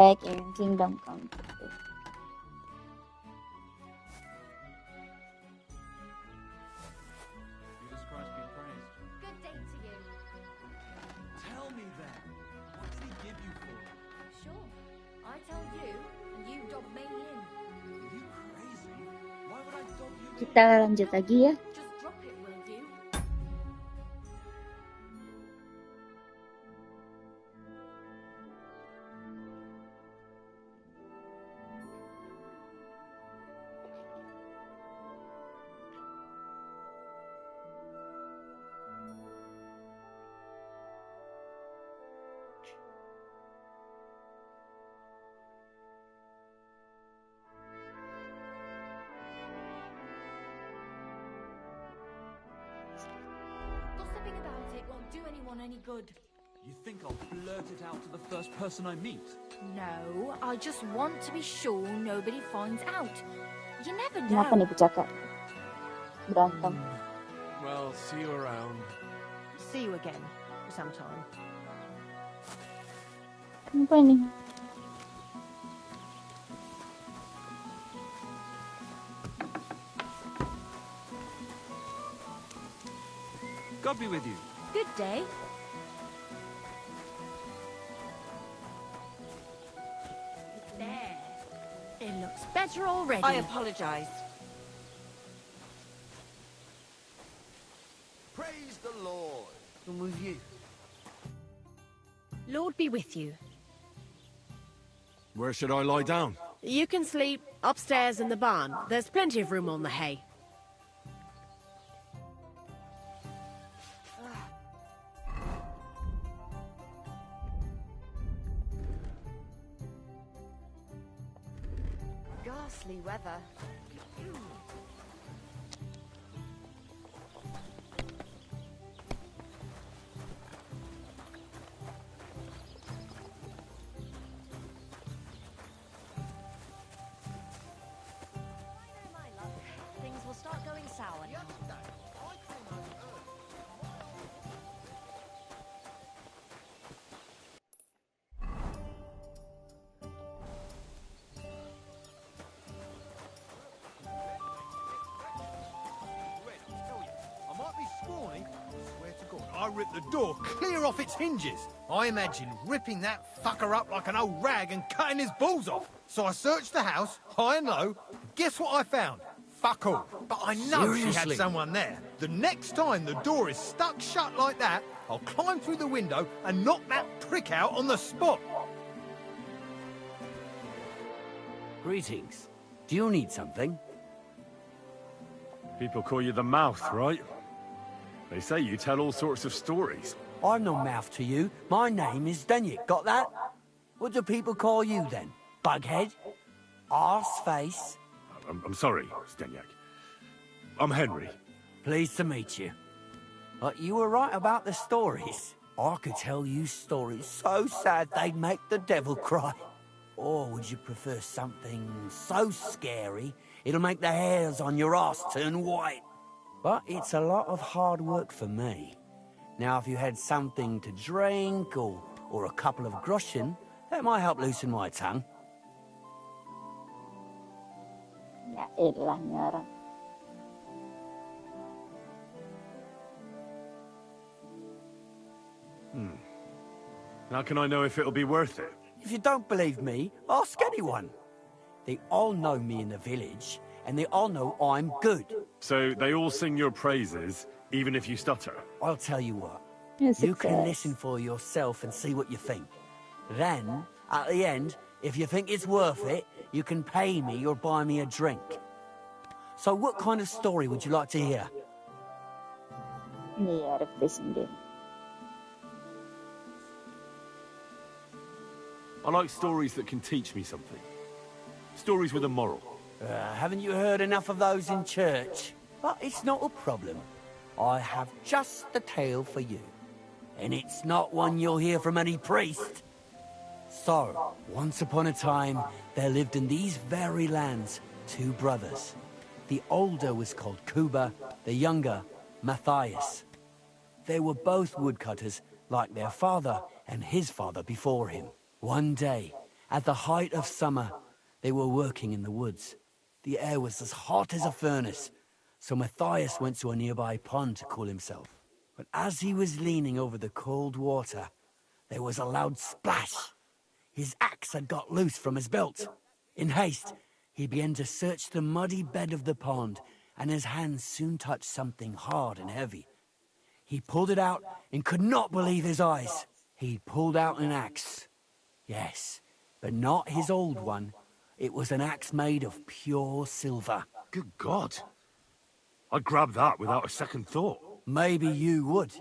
back in Kingdom Come. Jesus Christ be praised. Good day to you. Tell me then, what did he give you for? Sure. I tell you, and you dob me in. Are you crazy? Why would I dob you in? Kita lanjut lagi ya. Just drop it, will you? Gossiping about it won't do anyone any good. You think I'll blurt it out to the first person I meet? No, I just want to be sure nobody finds out. You never Kenapa know. nih pecaka? Berantem. Well, see you around. See you again sometime. Apa nih? God be with you. Good day. There. It looks better already. I apologize. Praise the Lord. And with you. Lord be with you. Where should I lie down? You can sleep upstairs in the barn. There's plenty of room on the hay. Ghastly weather. Things will start going sour now. I might be scrawny, I swear to God, I ripped the door clear off its hinges. I imagine ripping that fucker up like an old rag and cutting his balls off. So I searched the house, high and low. Guess what I found? Fuck all. But I know she had Seriously? someone there. The next time the door is stuck shut like that, I'll climb through the window and knock that prick out on the spot. Greetings. Do you need something? People call you the mouth, right? They say you tell all sorts of stories. I'm no mouth to you. My name is Denyek. Got that? What do people call you then? Bughead? Arseface? I'm sorry, Stenyak. I'm Henry. Pleased to meet you. But you were right about the stories. I could tell you stories so sad they'd make the devil cry. Or would you prefer something so scary it'll make the hairs on your ass turn white? But it's a lot of hard work for me. Now, if you had something to drink or a couple of groschen, that might help loosen my tongue. Ya elah nih orang. How can I know if it'll be worth it? If you don't believe me, ask anyone. They all know me in the village, and they all know I'm good. So they all sing your praises, even if you stutter? I'll tell you what. Ya, You can sukses. listen for yourself and see what you think. Then, at the end, if you think it's worth it, you can pay me or buy me a drink. So what kind of story would you like to hear? Ini ya refreshing game. I like stories that can teach me something. Stories with a moral. Haven't you heard enough of those in church? But it's not a problem. I have just the tale for you. And it's not one you'll hear from any priest. So, once upon a time, there lived in these very lands 2 brothers. The older was called Kuba, the younger, Matthias. They were both woodcutters, like their father and his father before him. One day, At the height of summer, they were working in the woods. The air was as hot as a furnace, so Matthias went to a nearby pond to cool himself. But as he was leaning over the cold water, there was a loud splash. His axe had got loose from his belt. In haste, he began to search the muddy bed of the pond, and his hands soon touched something hard and heavy. He pulled it out and could not believe his eyes. He pulled out an axe. Yes, but not his old one. It was an axe made of pure silver. Good God. I'd grab that without a second thought. Maybe you would,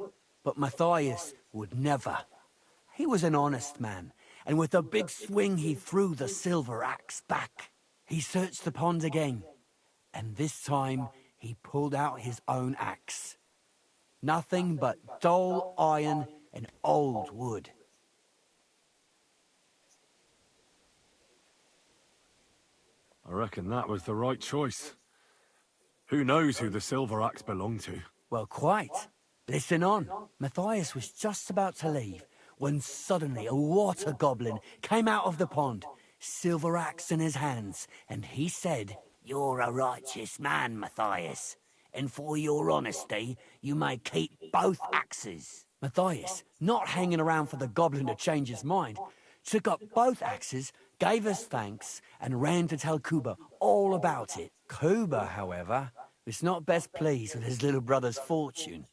but Matthias would never. He was an honest man, and with a big swing he threw the silver axe back. He searched the pond again, and this time he pulled out his own axe. Nothing but dull iron and old wood. I reckon that was the right choice. Who knows who the silver axe belonged to? Well, quite. Listen on. Matthias was just about to leave when suddenly a water goblin came out of the pond, silver axe in his hands, and he said, "You're a righteous man, Matthias, and for your honesty, you may keep both axes." Matthias, not hanging around for the goblin to change his mind, took up both axes, gave us thanks, and ran to tell Kuba all about it. Kuba, however, was not best pleased with his little brother's fortune.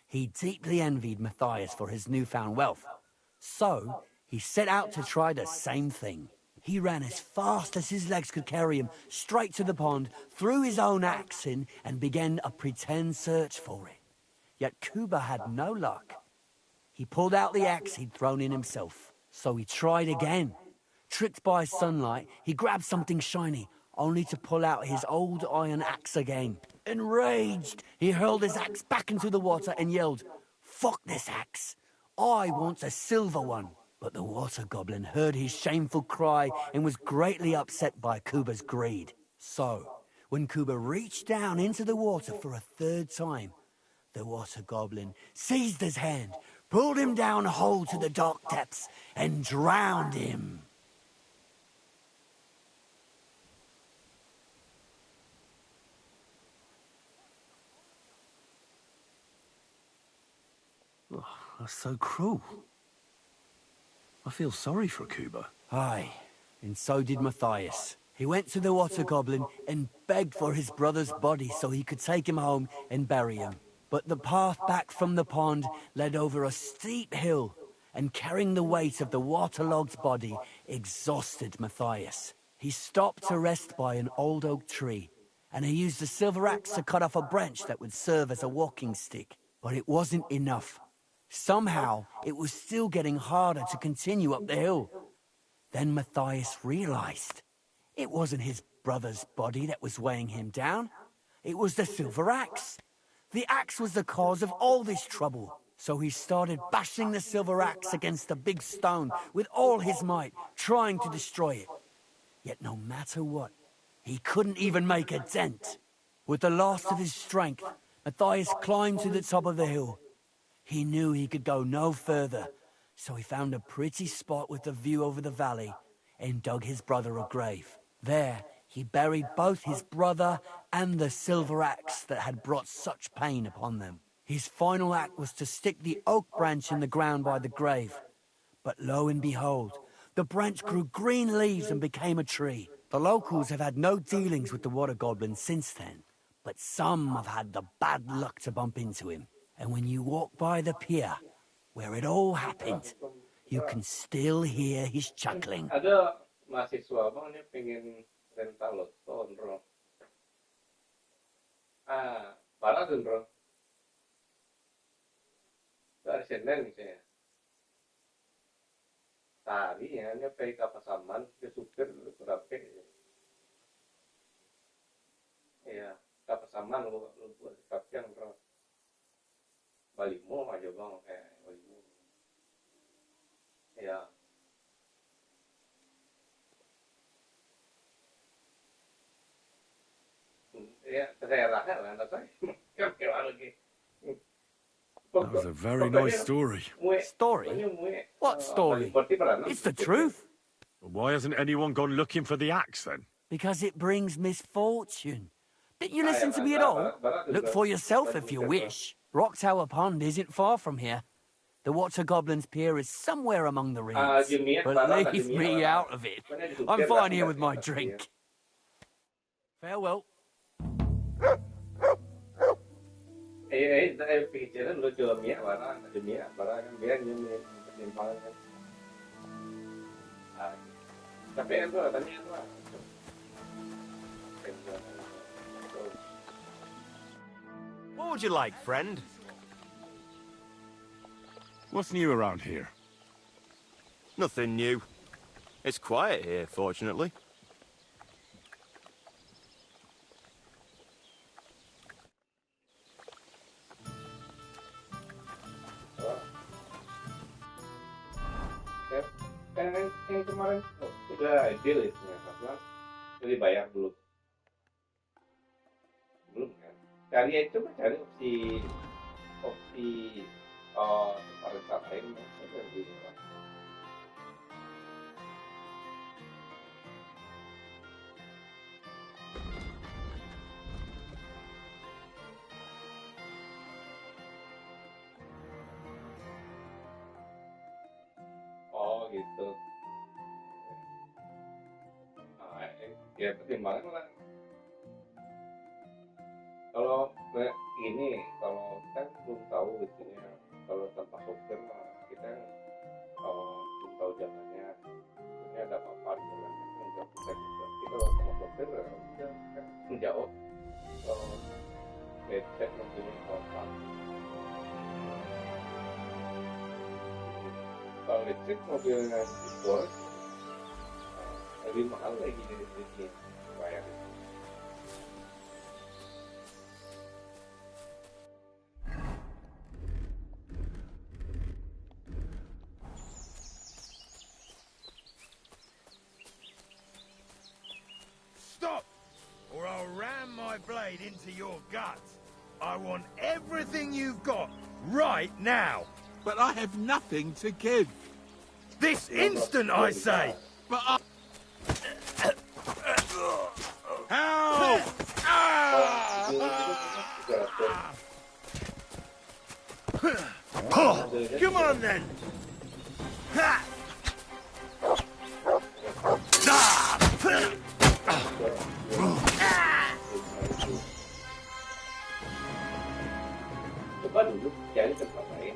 He deeply envied Matthias for his newfound wealth. So, he set out to try the same thing. He ran as fast as his legs could carry him straight to the pond, threw his own axe in, and began a pretend search for it. Yet Kuba had no luck. He pulled out the axe he'd thrown in himself. So he tried again. Tricked by sunlight, he grabbed something shiny, only to pull out his old iron axe again. Enraged, he hurled his axe back into the water and yelled, "Fuck this axe! I want a silver one!" But the water goblin heard his shameful cry and was greatly upset by Kuba's greed. So, when Kuba reached down into the water for a third time, the water goblin seized his hand, pulled him down whole to the dark depths, and drowned him. That's so cruel. I feel sorry for Kuba. Aye, and so did Matthias. He went to the water goblin and begged for his brother's body so he could take him home and bury him. But the path back from the pond led over a steep hill, and carrying the weight of the waterlogged body exhausted Matthias. He stopped to rest by an old oak tree, and he used the silver axe to cut off a branch that would serve as a walking stick. But it wasn't enough. Somehow, it was still getting harder to continue up the hill. Then Matthias realized it wasn't his brother's body that was weighing him down. It was the silver axe. The axe was the cause of all this trouble. So he started bashing the silver axe against a big stone with all his might, trying to destroy it. Yet no matter what, he couldn't even make a dent. With the last of his strength, Matthias climbed to the top of the hill. He knew he could go no further, so he found a pretty spot with a view over the valley and dug his brother a grave. There, he buried both his brother and the silver axe that had brought such pain upon them. His final act was to stick the oak branch in the ground by the grave. But lo and behold, the branch grew green leaves and became a tree. The locals have had no dealings with the water goblin since then, but some have had the bad luck to bump into him. And when you walk by the pier, where it all happened, you can still hear his chuckling. Ada mahasiswa bang dia pengen rental loton, bro. Balasan, bro. Dari Senin misalnya. Tadi ya, dia pergi ke Pasaman, dia supir berapa? Iya, ke Pasaman lu buat kapten, bro. Balimo aja bang, balimo. Iya. Ya, saya rasa lah, saya. Lagi. That was a very nice story. Story? What story? It's the truth. Why hasn't anyone gone looking for the axe then? Because it brings misfortune. Didn't you listen to me at all? Look for yourself if you wish. Rock Tower Pond isn't far from here. The Water Goblin's Pier is somewhere among the reeds. But leave me out of it. I'm fine here with my drink. Farewell. Pikiran lu jual minyak barang, ada minyak barang kan biar nyimpan kan. Tapi itu tanya itu lah. What would you like, friend? What's new around here? Nothing new. It's quiet here, fortunately. Kan yang kemarin udah deal itu ya, Mas. Jadi bayar dulu. Belum kan? Cari itu cari opsi tempat lain saja lebih murah. Oh gitu. Ya pertimbangan lah. Kalau ini, kalau kita belum tahu itunya, kalau tanpa sopir kita belum tahu jalannya. Ini ada apa-apa di jalannya, enggak bisa juga. Kita kalau sama sopir udah menjawab cek mobilnya apa. Kalau listrik mobilnya diskor lebih mahal lagi dari sini bayar. Stop, or I'll ram my blade into your guts. I want everything you've got right now. But I have nothing to give. This instant, I say! But I... Help! Come on then! Coba dulu cari tempat lain.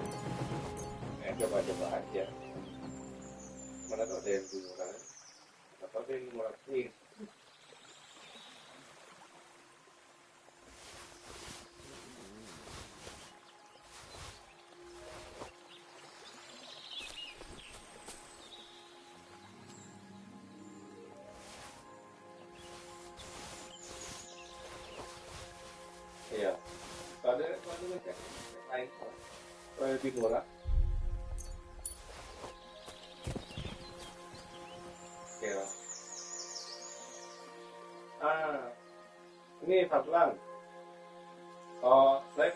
Coba aja. Mana tahu ada yang lebih murah. Atau ada yang murah sih. Iya. Ada macam lain lebih murah. Ya. Ini Fadlan. Oh, saya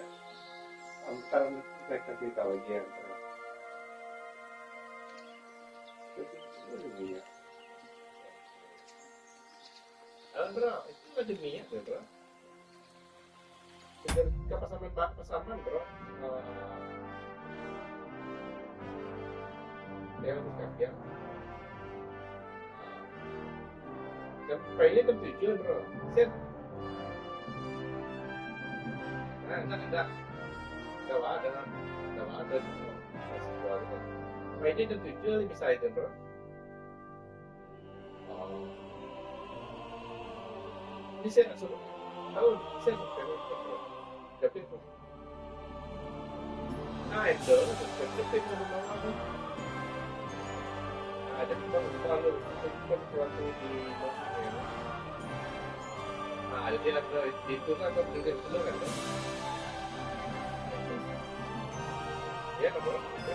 kasih tahu aja. Bro, itu ada minyak ya, bro. Ke pasaman bro. Yang sekian. Dan filenya tertuju bro. Set. Enggak ada. Filenya tertuju bisa itu bro. Oh. Ini saya suruh. Tahu saya bro. Tapi itu. Itu tapi apa? Ada terlalu di ada dia itu kan tinggal dulu kan? Ya kan bro? Itu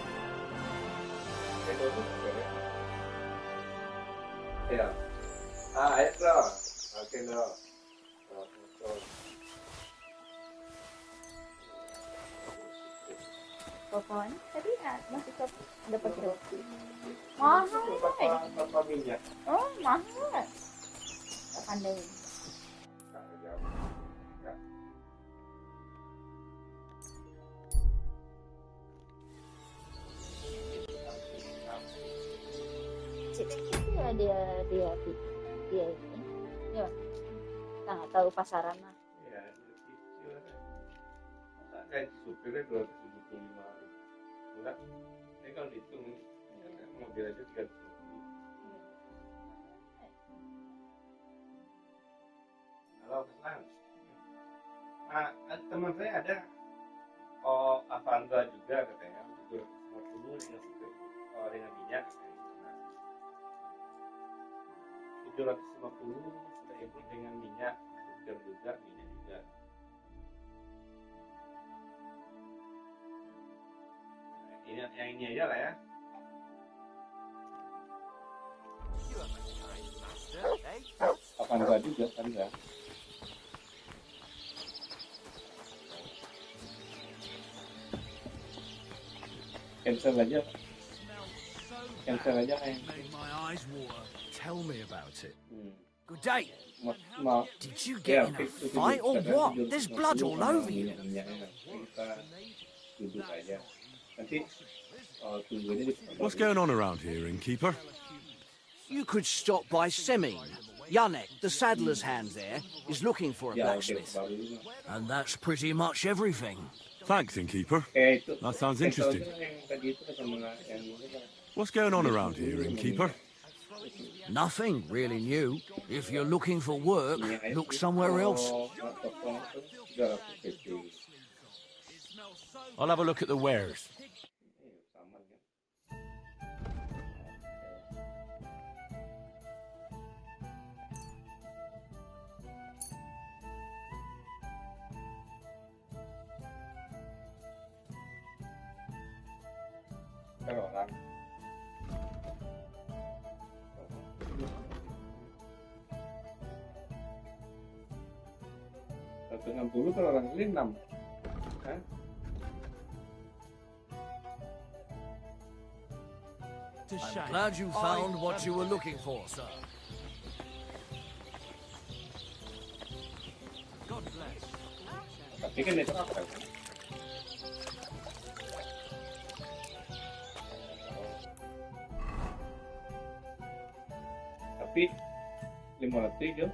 ya. Ayo bro. Oke bro. Pokoknya tadi masih dapat roti. Mahal Tanpa minyak. Oh, mahal. Tak pandai. Itu ya dia ini. Ya, kita nggak tahu pasaran mah. Iya, kecil kan. Masa kayak supirnya 275 ribu. Enggak, ini kalau dihitung mobil aja 350. Halo, Kesan. Teman saya ada Avanza juga katanya 750 dengan supir dengan minyak katanya. 750 sudah ikut dengan minyak, supir juga, minyak juga. Ini yang ini aja lah ya. Avanza juga kan ya. Cancel aja yang Made my eyes water. Tell me about it. Good day. maaf. Did you get in a fight or what? There's blood all over you. Kita duduk aja. Nanti tunggu aja di What's going on around here, innkeeper? You could stop by Semin. Yanek, the saddler's hand there, is looking for a blacksmith. And that's pretty much everything. Thanks, innkeeper. That sounds interesting. What's going on around here, innkeeper? Nothing really new. If you're looking for work, look somewhere else. I'll have a look at the wares. Orang dengan dulu kalau orang ini 6. I'm glad you found what you were looking for, sir. God bless. Tapi kan itu apa? Tapi 500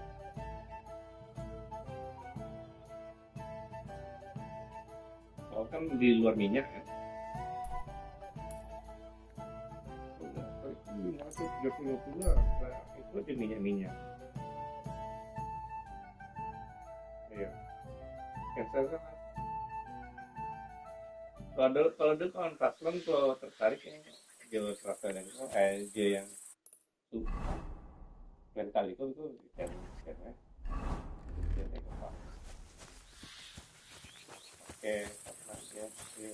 kalau kan di luar minyak kan. 530 itu di minyak. Iya. Cancel kan. Kalau ada kontrak kalau tertarik yang jual serasa dan dia yang mental itu kan ya. Oke, ya.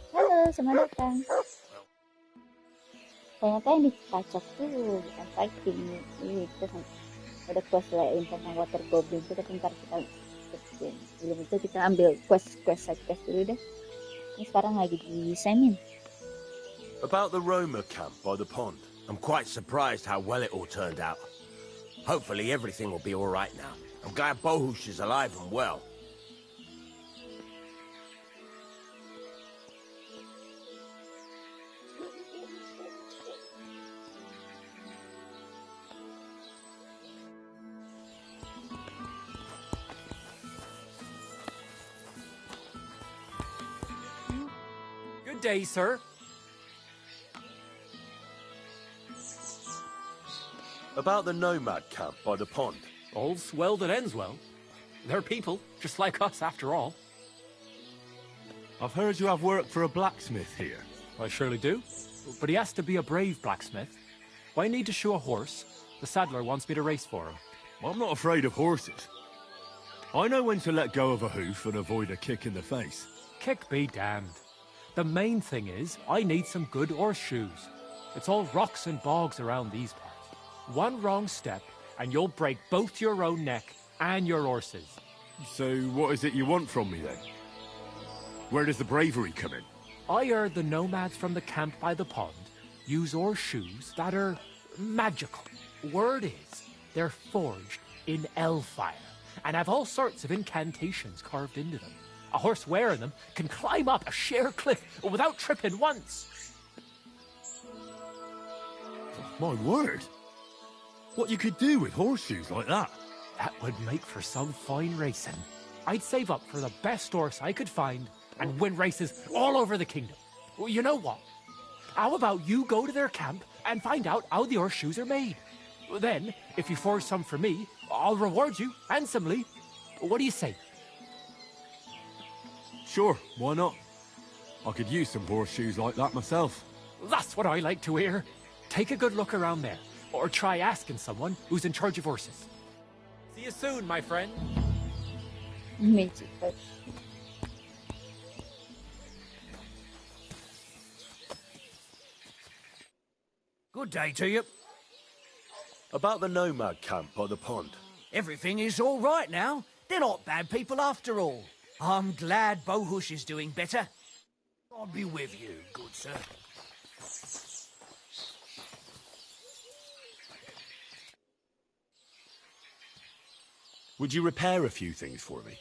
Halo, selamat datang. Ternyata yang di tachov tuh bukan fighting itu kan. ada quest lain tentang water goblin itu, tapi ntar kita ikutin. Belum itu kita ambil side quest dulu deh. Ini sekarang lagi di Semin. About the Roma camp by the pond. I'm quite surprised how well it all turned out. Hopefully everything will be all right now. I'm glad Bohush is alive and well. Good day, sir. About the nomad camp by the pond. All's well that ends well. They're people, just like us, after all. I've heard you have work for a blacksmith here. I surely do. But he has to be a brave blacksmith. Why need to shoe a horse? The saddler wants me to race for him. I'm not afraid of horses. I know when to let go of a hoof and avoid a kick in the face. Kick be damned. The main thing is, I need some good horseshoes. It's all rocks and bogs around these parts. One wrong step, and you'll break both your own neck and your horse's. So what is it you want from me, then? Where does the bravery come in? I heard the nomads from the camp by the pond use horseshoes that are magical. Word is, they're forged in hellfire and have all sorts of incantations carved into them. A horse wearing them can climb up a sheer cliff without tripping once. My word! What you could do with horseshoes like that? That would make for some fine racing. I'd save up for the best horse I could find and win races all over the kingdom. Well, you know what? How about you go to their camp and find out how the horseshoes are made? Then, if you forge some for me, I'll reward you handsomely. What do you say? Sure, why not? I could use some horseshoes like that myself. That's what I like to hear. Take a good look around there, or try asking someone who's in charge of horses. See you soon, my friend. Good day to you. About the nomad camp by the pond. Everything is all right now. They're not bad people after all. I'm glad Bohush is doing better. God be with you, good sir. Would you repair a few things for me?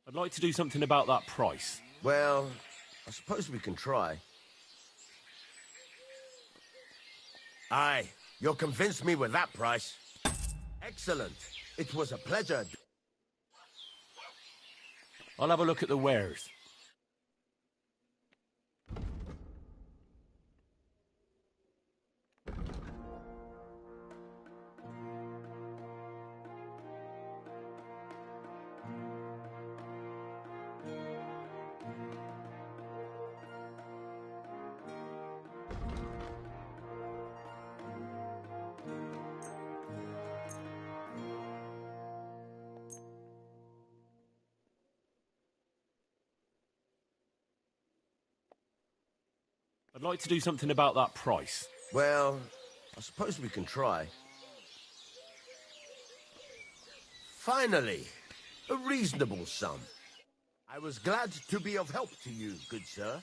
I'd like to do something about that price. Well, I suppose we can try. Aye, you'll convince me with that price. Excellent. It was a pleasure. I'll have a look at the wares. I'd like to do something about that price. Well, I suppose we can try. Finally, a reasonable sum. I was glad to be of help to you, good sir.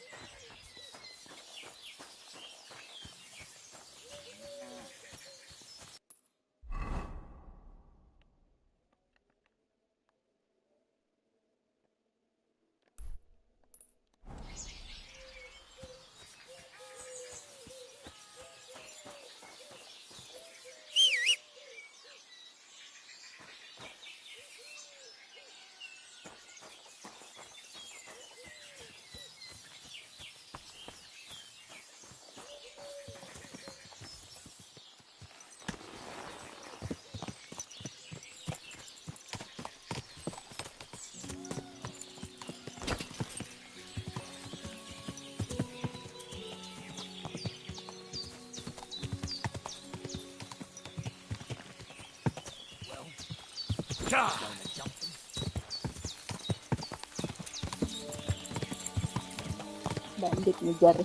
Bandit ngejar.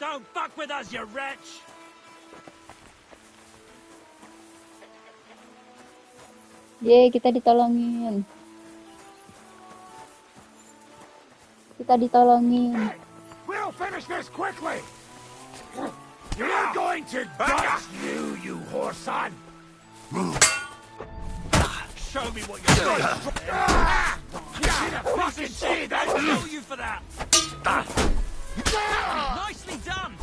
Don't fuck with us, you wretch! Yeay, kita ditolongin. Kita ditolongin. We'll finish this quickly. You're going to gut you whore son. Show me what you're doing! You should have fucking see that! I'll kill you for that! Nicely done!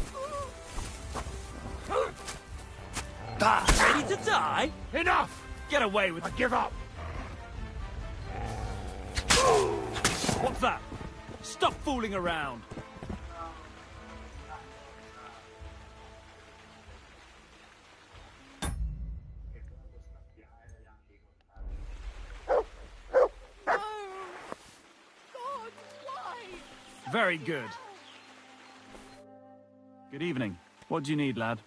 Ready to die? Enough! Get away with it. I give up. What's that? Stop fooling around. Very good. Good evening. What do you need, lad?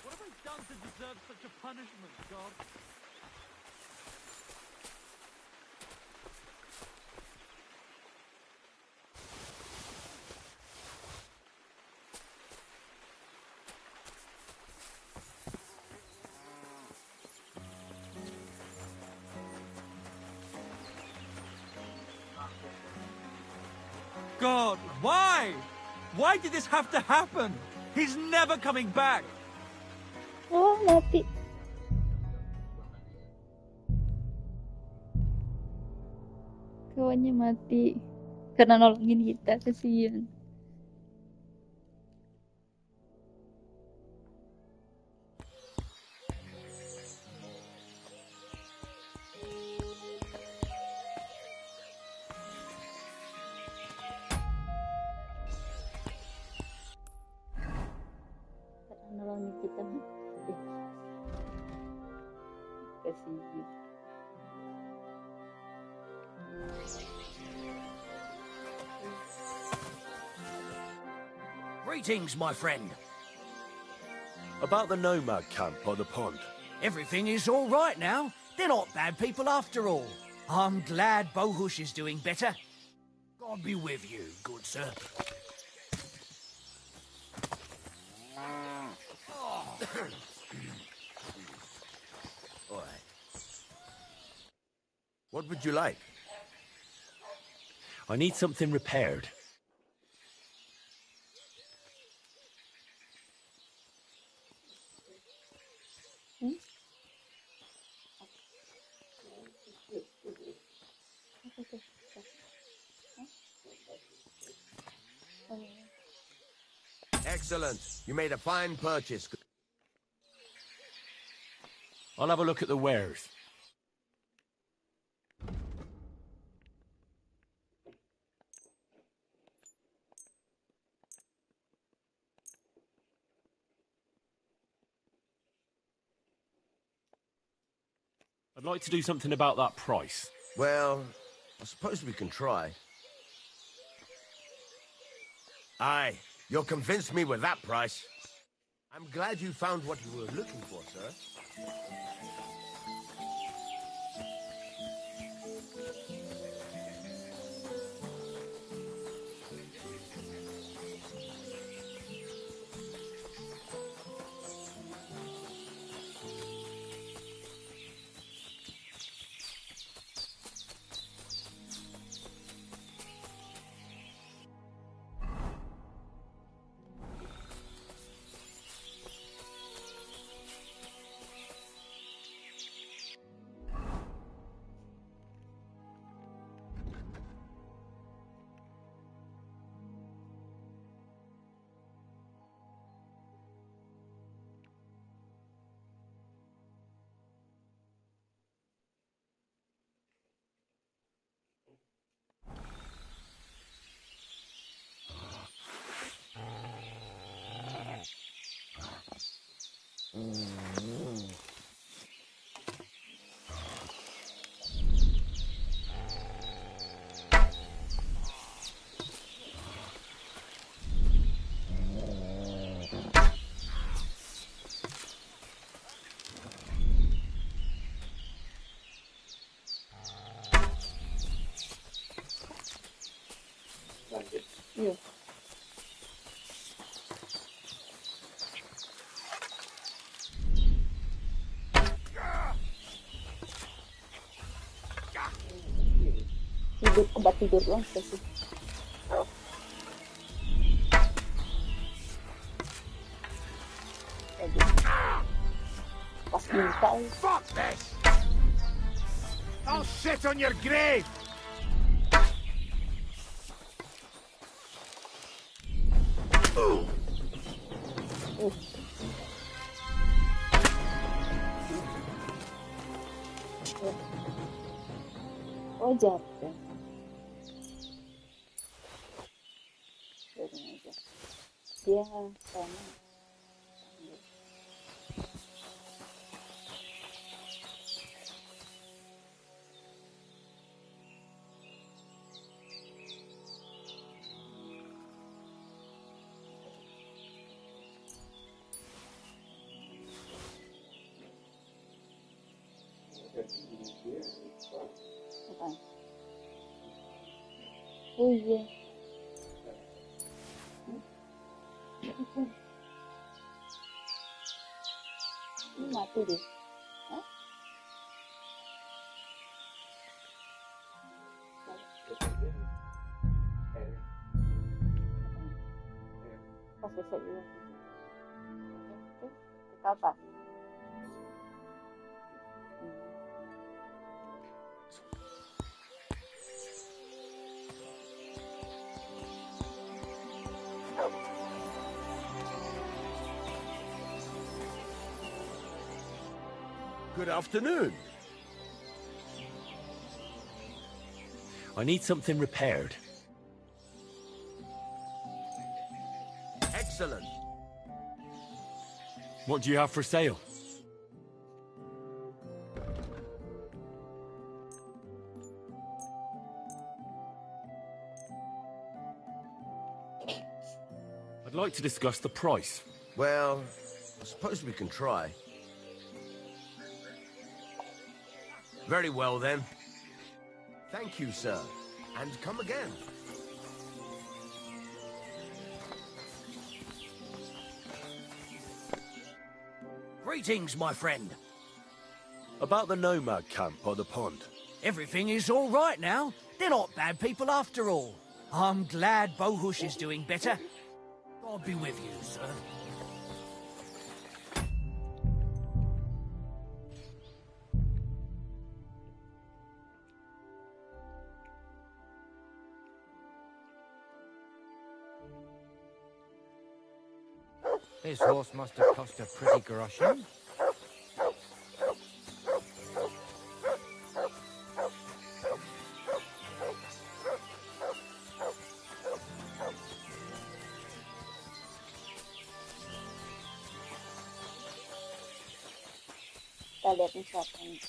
What have I done to deserve such a punishment, God? God, why? Why did this have to happen? He's never coming back. Oh, mati. Kawannya mati. Karena nolongin kita, kasihan. Karena nolongin kita mati. Kasihan. Greetings, my friend. About the nomad camp by the pond. Everything is all right now. They're not bad people after all. I'm glad Bohush is doing better. God be with you, good sir. All right. What would you like? I need something repaired. Excellent. You made a fine purchase. I'll have a look at the wares. I'd like to do something about that price. Well, I suppose we can try. Aye, you'll convince me with that price. I'm glad you found what you were looking for, sir. Iya. Tidur, obat tidur doang sih. Pas minta. Fuck this! I'll shit on your grave! Oh, jatuh. Biarin aja. Dia sama. Apaan? Oh iya. Ini mati deh. Hah? Pas besok juga. Ke apa? Good afternoon. I need something repaired. Excellent. What do you have for sale? I'd like to discuss the price. Well, I suppose we can try. Very well, then. Thank you, sir. And come again. Greetings, my friend. About the nomad camp by the pond. Everything is all right now. They're not bad people after all. I'm glad Bohush is doing better. God be with you, sir. This horse must have cost a pretty groschen. Kita lihat nih siapa nih.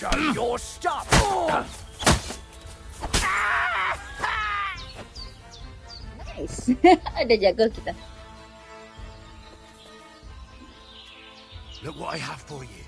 show your stuff. Nice. Ada jago kita. Look what I have for you.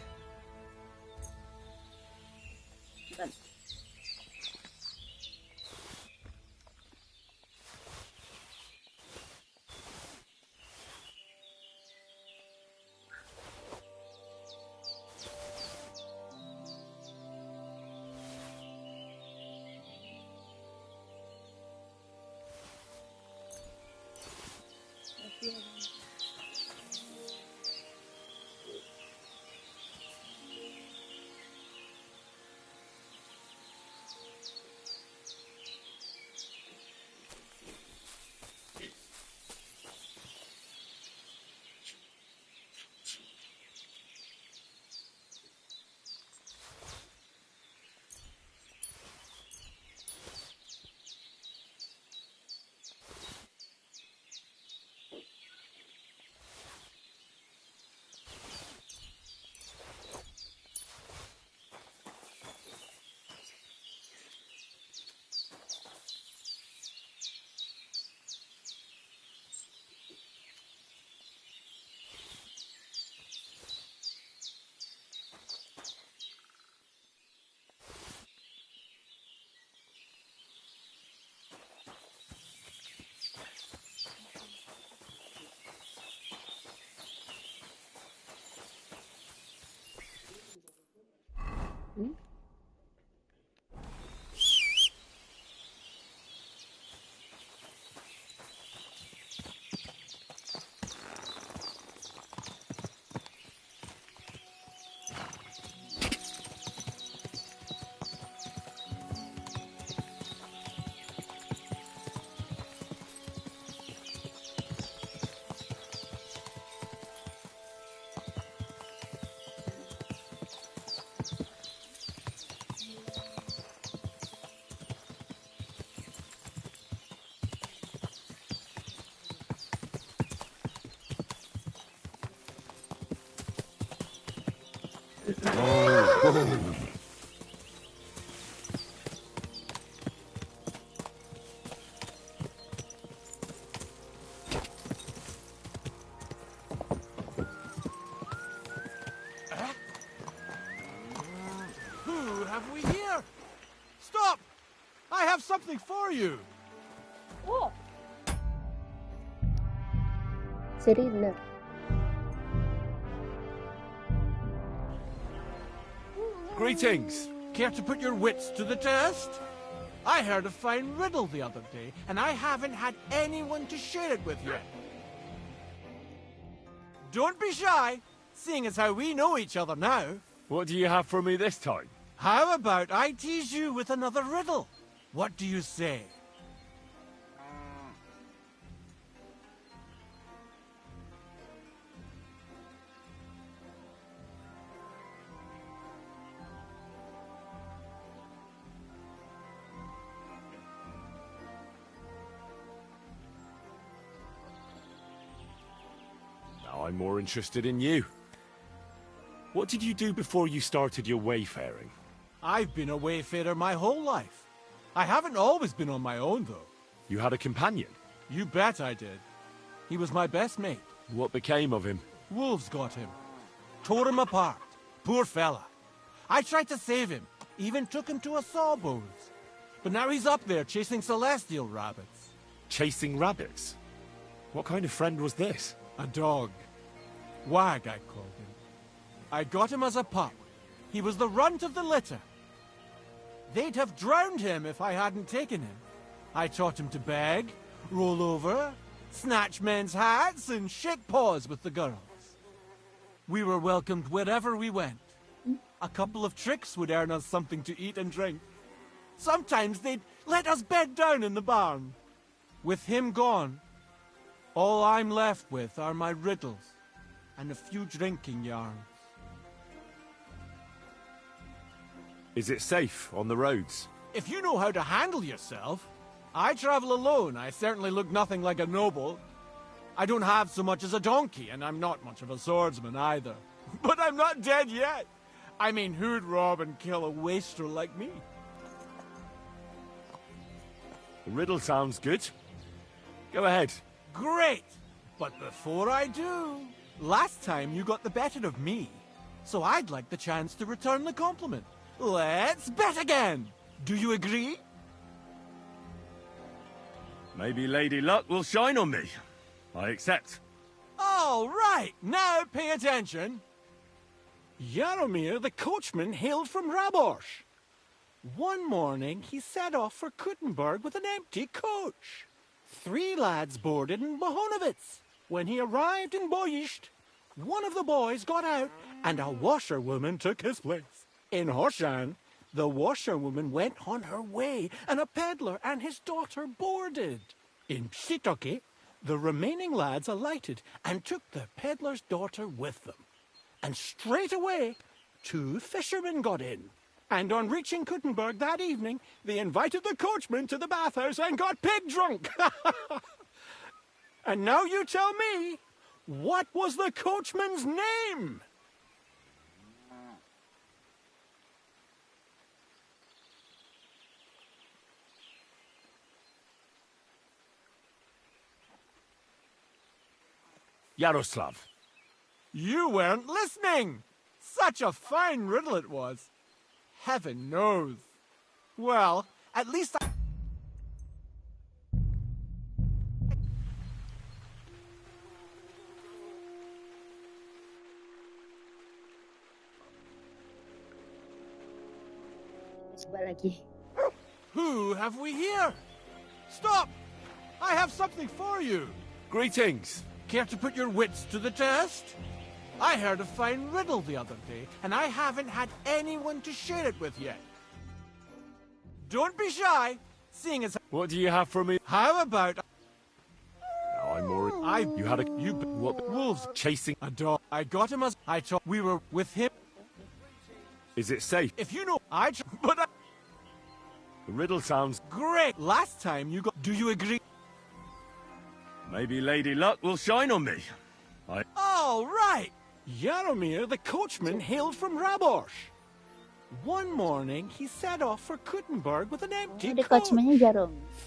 Who have we here? Stop! I have something for you. Oh. Serena. Greetings. Care to put your wits to the test? I heard a fine riddle the other day, and I haven't had anyone to share it with yet. Don't be shy, seeing as how we know each other now. What do you have for me this time? How about I tease you with another riddle? What do you say? Now I'm more interested in you. What did you do before you started your wayfaring? I've been a wayfarer my whole life. I haven't always been on my own, though. You had a companion? You bet I did. He was my best mate. What became of him? Wolves got him. Tore him apart. Poor fella. I tried to save him. Even took him to a sawbones. But now he's up there chasing celestial rabbits. Chasing rabbits? What kind of friend was this? A dog. Wag, I called him. I got him as a pup. He was the runt of the litter. They'd have drowned him if I hadn't taken him. I taught him to beg, roll over, snatch men's hats, and shake paws with the girls. We were welcomed wherever we went. A couple of tricks would earn us something to eat and drink. Sometimes they'd let us bed down in the barn. With him gone, all I'm left with are my riddles and a few drinking yarns. Is it safe on the roads? If you know how to handle yourself. I travel alone. I certainly look nothing like a noble. I don't have so much as a donkey, and I'm not much of a swordsman either. But I'm not dead yet. I mean, who'd rob and kill a wastrel like me? The riddle sounds good. Go ahead. Great! But before I do, last time you got the better of me, so I'd like the chance to return the compliment. Let's bet again! Do you agree? Maybe Lady Luck will shine on me. I accept. All right, now pay attention. Jaromir the coachman hailed from Raborsh. One morning he set off for Kuttenberg with an empty coach. 3 lads boarded in Bohonovitz. When he arrived in Boyisht, one of the boys got out and a washerwoman took his place. In Horshan, the washerwoman went on her way and a peddler and his daughter boarded. In Psitoke, the remaining lads alighted and took the peddler's daughter with them. And straight away, 2 fishermen got in. And on reaching Kuttenberg that evening, they invited the coachman to the bathhouse and got pig drunk. And now you tell me, what was the coachman's name? Yaroslav. You weren't listening! Such a fine riddle it was. Heaven knows. Well, at least I... Who have we here? Stop! I have something for you. Greetings. Care to put your wits to the test? I heard a fine riddle the other day, and I haven't had anyone to share it with yet. Don't be shy, seeing as... What do you have for me? How about... Now I'm more... You had a... What? Wolves chasing... a dog. I got him as... I thought we were with him. Is it safe? If you know... But I... The riddle sounds... Great! Last time you got... Do you agree? Maybe Lady Luck will shine on me. All right! Jaromir the coachman hailed from Raborsh. One morning he set off for Kuttenberg with an empty coach.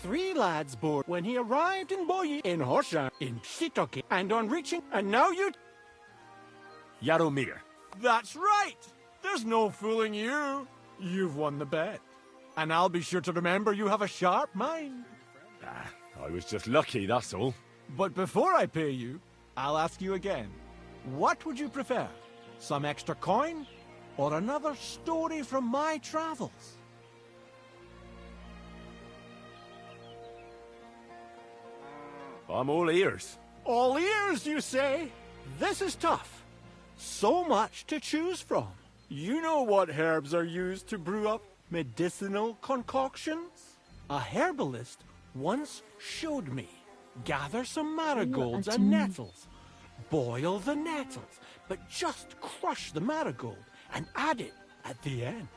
3 lads board when he arrived in Boyi, in Horshan, in Psitoke, and on reaching... And now you... Jaromir. That's right! There's no fooling you. You've won the bet. And I'll be sure to remember you have a sharp mind. I was just lucky, that's all. But before I pay you, I'll ask you again. What would you prefer? Some extra coin? Or another story from my travels? I'm all ears. All ears, you say? This is tough. So much to choose from. You know what herbs are used to brew up medicinal concoctions? A herbalist once showed me. Gather some marigolds and nettles. Boil the nettles, but just crush the marigold and add it at the end.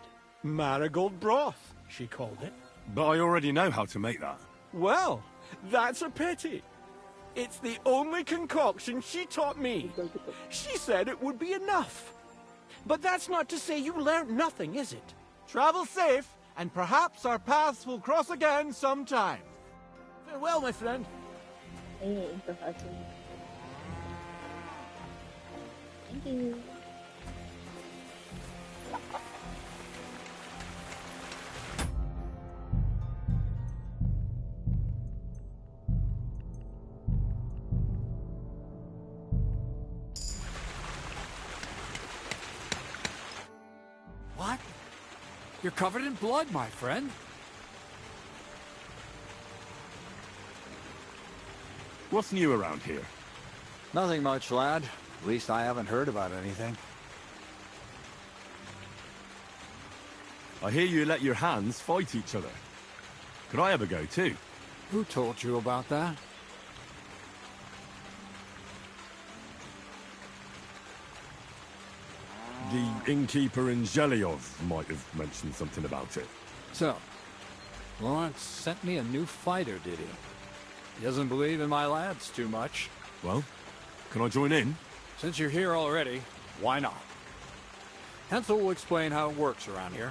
Marigold broth, she called it. But I already know how to make that. Well, that's a pity. It's the only concoction she taught me. She said it would be enough. But that's not to say you learned nothing, is it? Travel safe, and perhaps our paths will cross again sometime. Farewell, my friend. Thank you. What? You're covered in blood, my friend. What's new around here? Nothing much, lad. At least I haven't heard about anything. I hear you let your hands fight each other. Could I have a go too? Who told you about that? The innkeeper in Zhelyov might have mentioned something about it. So, Lawrence sent me a new fighter, did he? He doesn't believe in my lads too much. Well, can I join in? Since you're here already, why not? Hansel will explain how it works around here.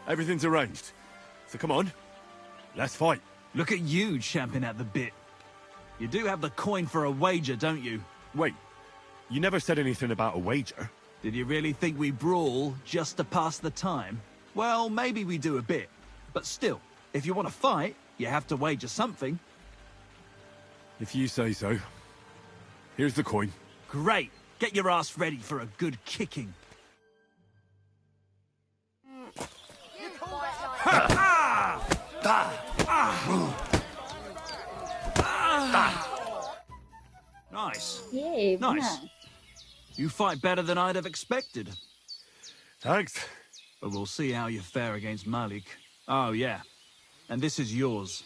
Everything's arranged. So come on, let's fight. Look at you champing at the bit. You do have the coin for a wager, don't you? Wait, you never said anything about a wager. Did you really think we brawl just to pass the time? Well, maybe we do a bit. But still, if you want to fight, you have to wager something. If you say so. Here's the coin. Great. Get your ass ready for a good kicking. Nice. Yay, nice. You fight better than I'd have expected. Thanks. But we'll see how you fare against Malik. Oh, yeah. And this is yours.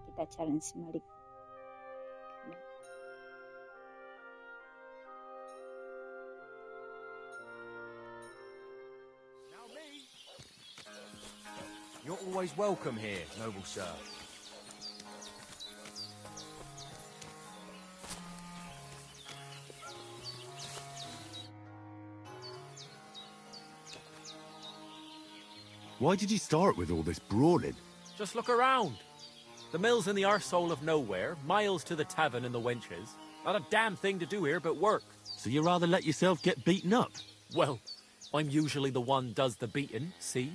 Kita challenge Malik. You're always welcome here, noble sir. Why did you start with all this brawling? Just look around. The mill's in the arsehole of nowhere, miles to the tavern and the wenches. Not a damn thing to do here but work. So you rather let yourself get beaten up? Well, I'm usually the one does the beating, see?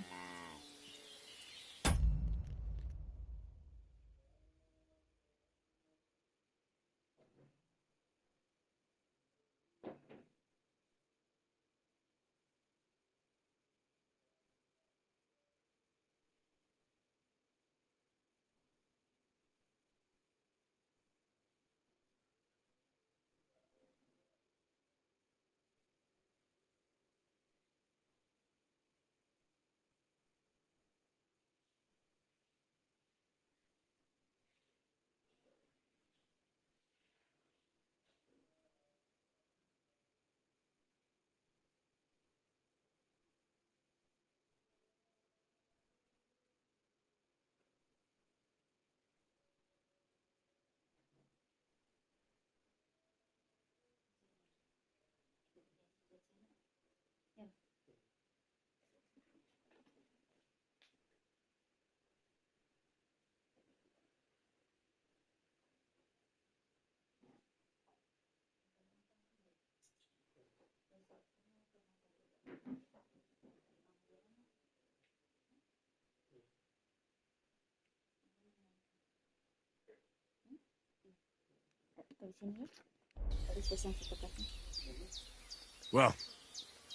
Well,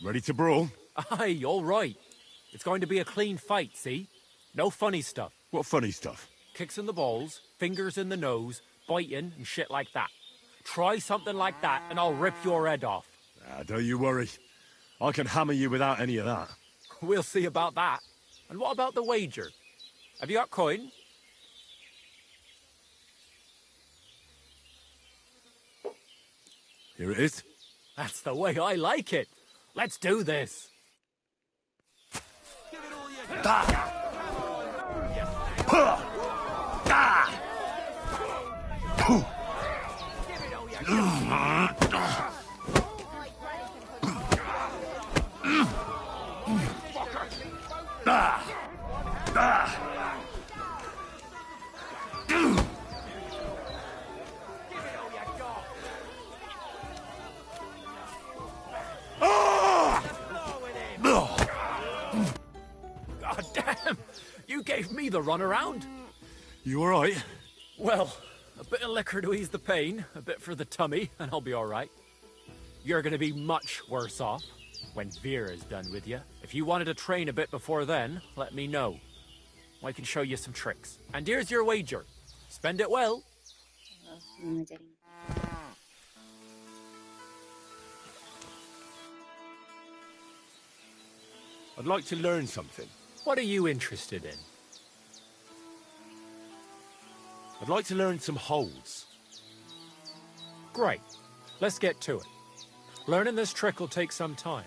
ready to brawl? Aye, all right. It's going to be a clean fight, see? No funny stuff. What funny stuff? Kicks in the balls, fingers in the nose, biting and shit like that. Try something like that and I'll rip your head off. Don't you worry. I can hammer you without any of that. We'll see about that. And what about the wager? Have you got coin? Here it is. That's the way I like it. Let's do this. the runaround. You alright? Well, a bit of liquor to ease the pain, a bit for the tummy, and I'll be alright. You're gonna be much worse off when Vera's done with you. If you wanted to train a bit before then, let me know. I can show you some tricks. And here's your wager. Spend it well. I'd like to learn something. What are you interested in? I'd like to learn some holds. Great. Let's get to it. Learning this trick will take some time.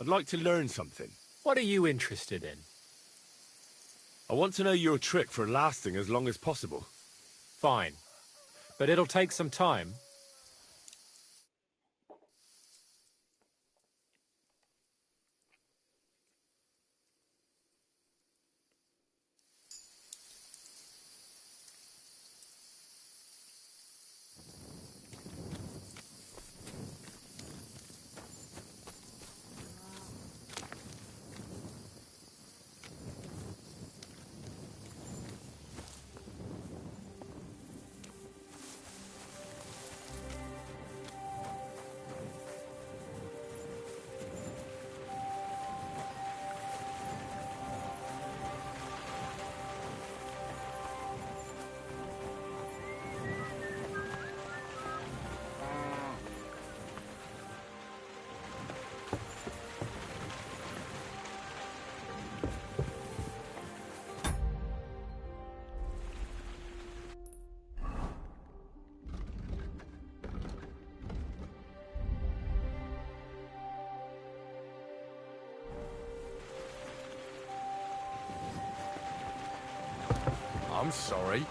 I'd like to learn something. What are you interested in? I want to know your trick for lasting as long as possible. Fine. But it'll take some time. I'm sorry. You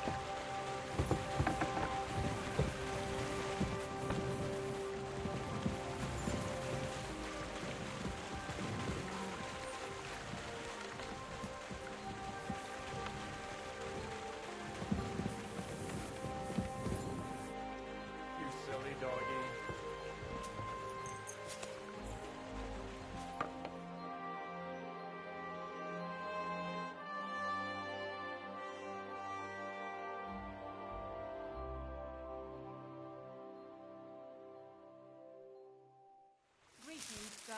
silly doggy. Greetings, sir.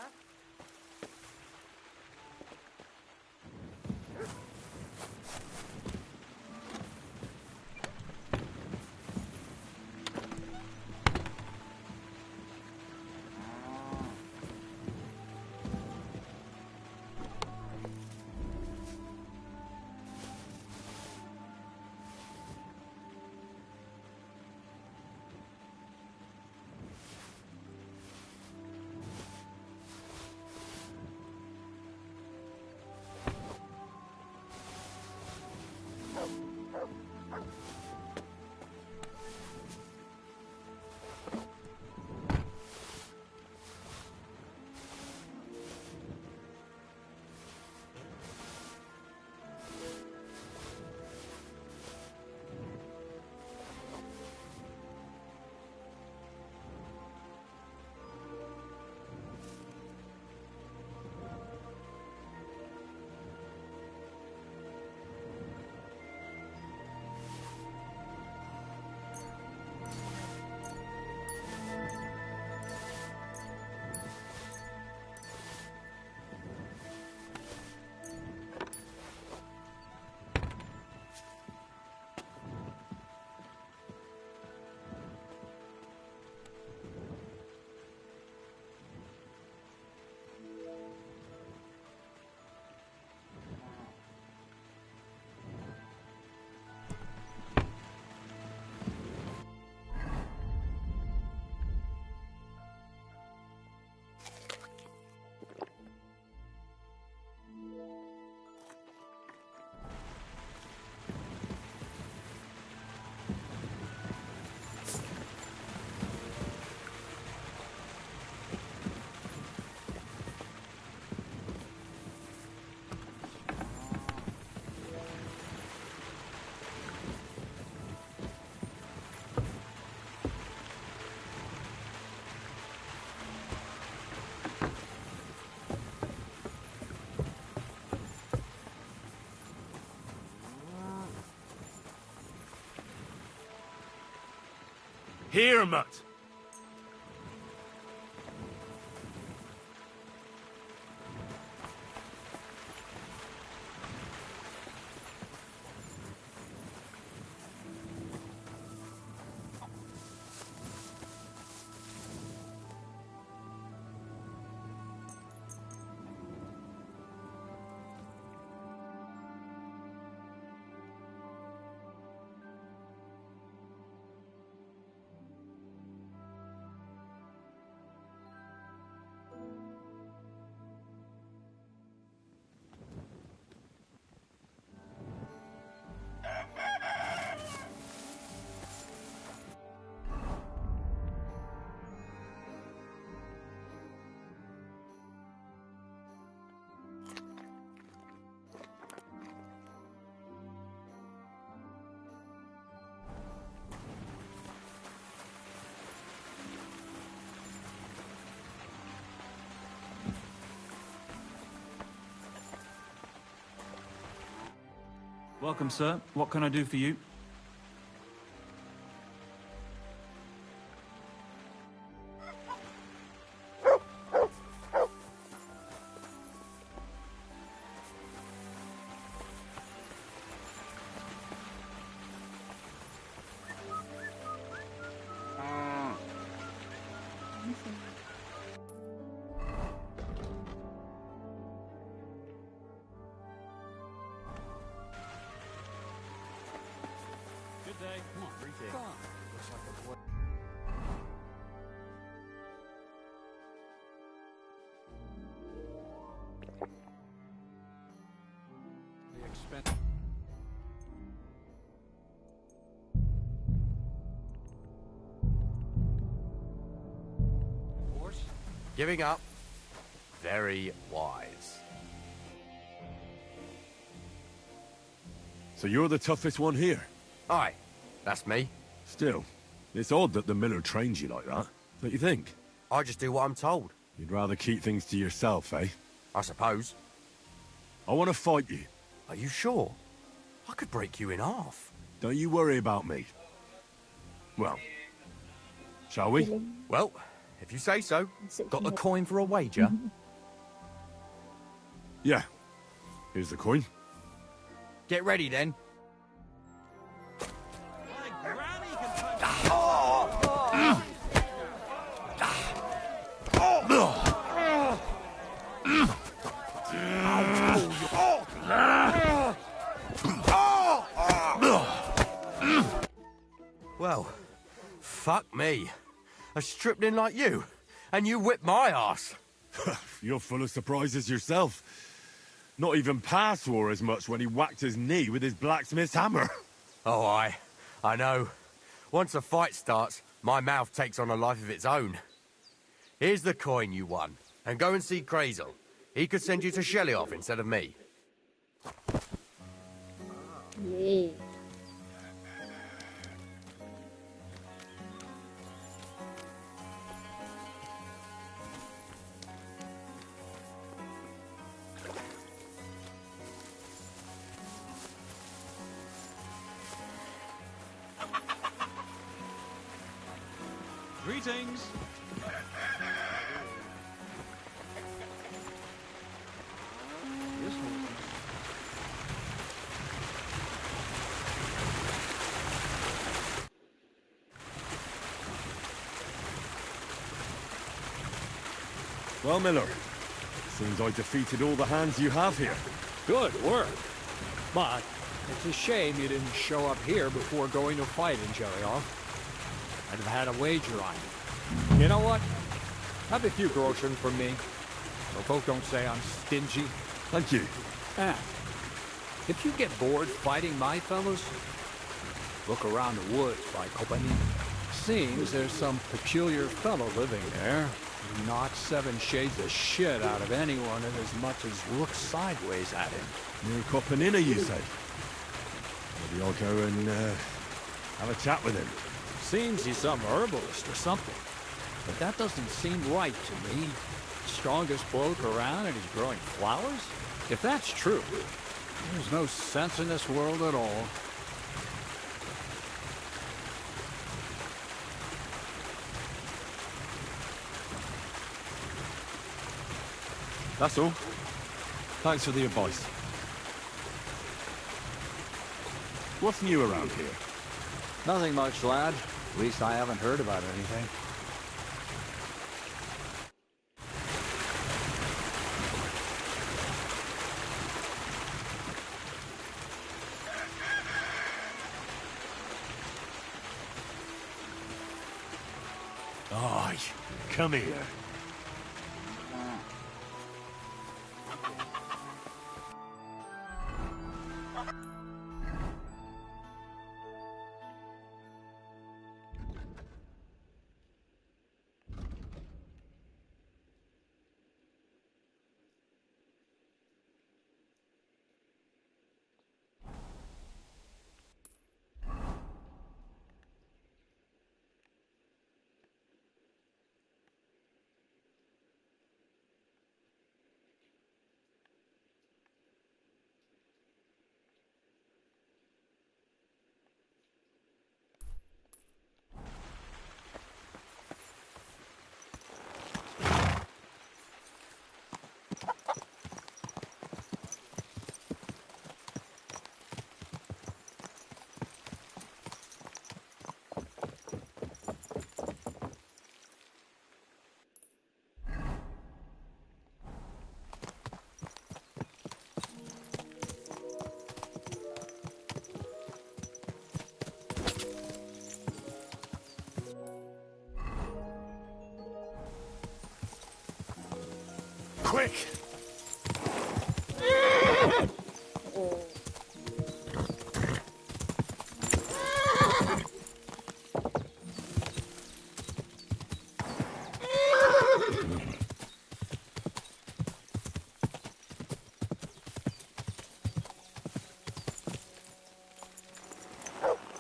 Here, Mutt. Welcome, sir. What can I do for you? Giving up. Very wise. So you're the toughest one here? Aye, that's me. Still, it's odd that the miller trains you like that, don't you think? I just do what I'm told. You'd rather keep things to yourself, eh? I suppose. I want to fight you. Are you sure? I could break you in half. Don't you worry about me. Well, shall we? Well, if you say so. Got a coin for a wager? Yeah. Here's the coin. Get ready then. Well, fuck me. A stripling like you, and you whip my ass. You're full of surprises yourself. Not even Pa swore as much when he whacked his knee with his blacksmith's hammer. Oh, I know. Once a fight starts, my mouth takes on a life of its own. Here's the coin you won, and go and see Crazel. He could send you to Shelly-off instead of me. Yay. Greetings. Well, Miller, seems I defeated all the hands you have here. Good work. But it's a shame you didn't show up here before going to fight in Shelly-off. I'd have had a wager on you. You know what? Have a few groschen from me. So folk don't say I'm stingy. Thank you. And if you get bored fighting my fellows, look around the woods by Kopani. Seems there's some peculiar fellow living there who knocks 7 shades of shit out of anyone that as much as looks sideways at him. Near Kopanina, you say? Maybe I'll go and have a chat with him. Seems he's some herbalist or something. But that doesn't seem right to me. Strongest bloke around and he's growing flowers? If that's true, there's no sense in this world at all. That's all. Thanks for the advice. What's new around here? Nothing much, lad. At least I haven't heard about anything. Aye, come here. Quick!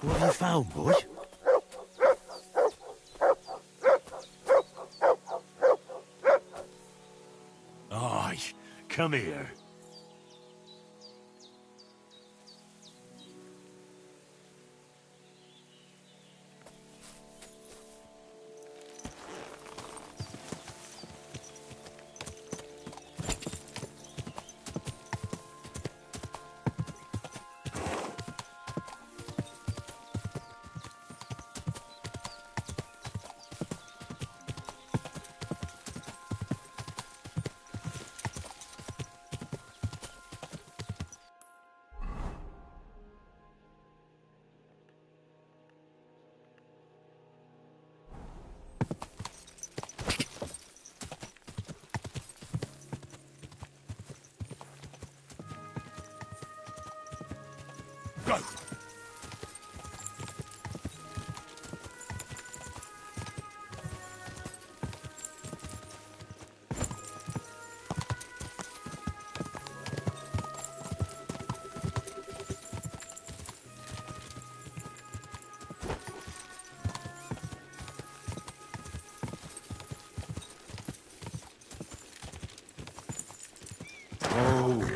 What have you found, boy? Aye, come here.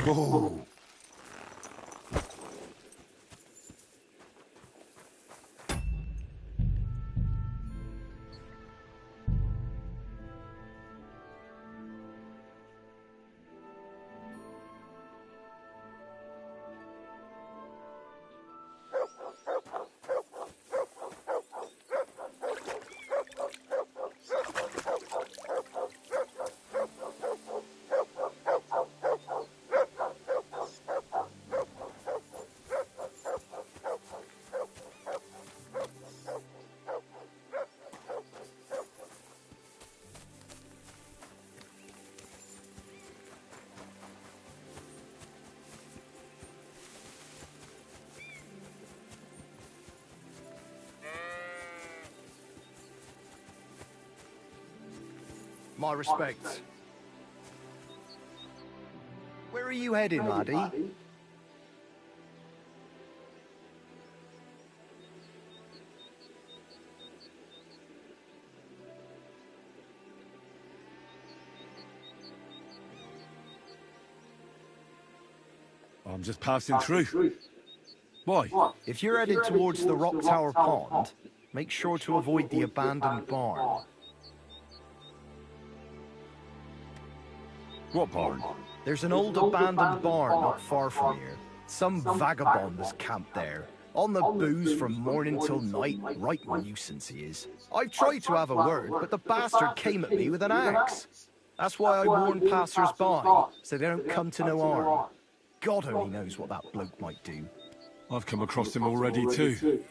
Go! Oh. My respects. Where are you heading, laddie? I'm just passing through. Why? If you're headed towards the Rock Tower Pond, make sure to avoid the abandoned barn. What barn? There's an old abandoned barn not far from here. Some vagabond has camped there. On the booze from morning till night, right nuisance he is. I've tried to have a word, but the bastard came at me with an axe. That's why I warn passers-by, so they don't come to no harm. God only knows what that bloke might do. I've come across him already too.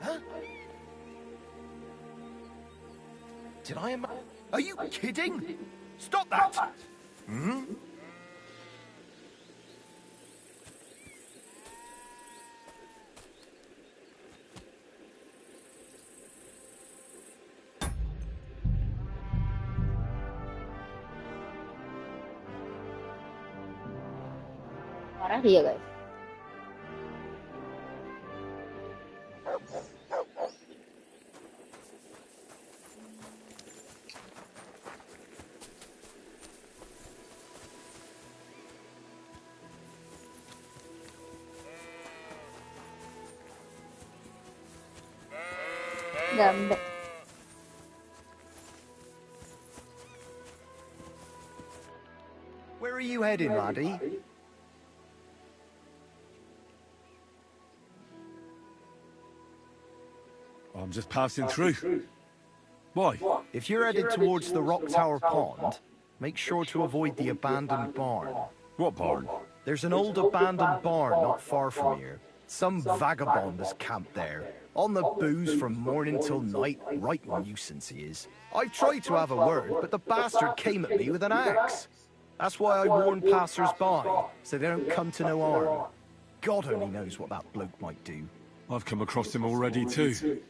Huh? Did I am? Are you kidding? Stop that! Hmm? Marah dia guys. Gambe. Where are you heading, laddie? I'm just passing through. Why? If you're headed towards the Rock Tower Pond, make sure to avoid the abandoned barn. What barn? There's an old abandoned barn not far from here. Some vagabond has camped there. On the booze from morning till night, right nuisance he is. I've tried to have a word, but the bastard came at me with an axe. That's why I warn passers-by, so they don't come to no harm. God only knows what that bloke might do. I've come across him already too.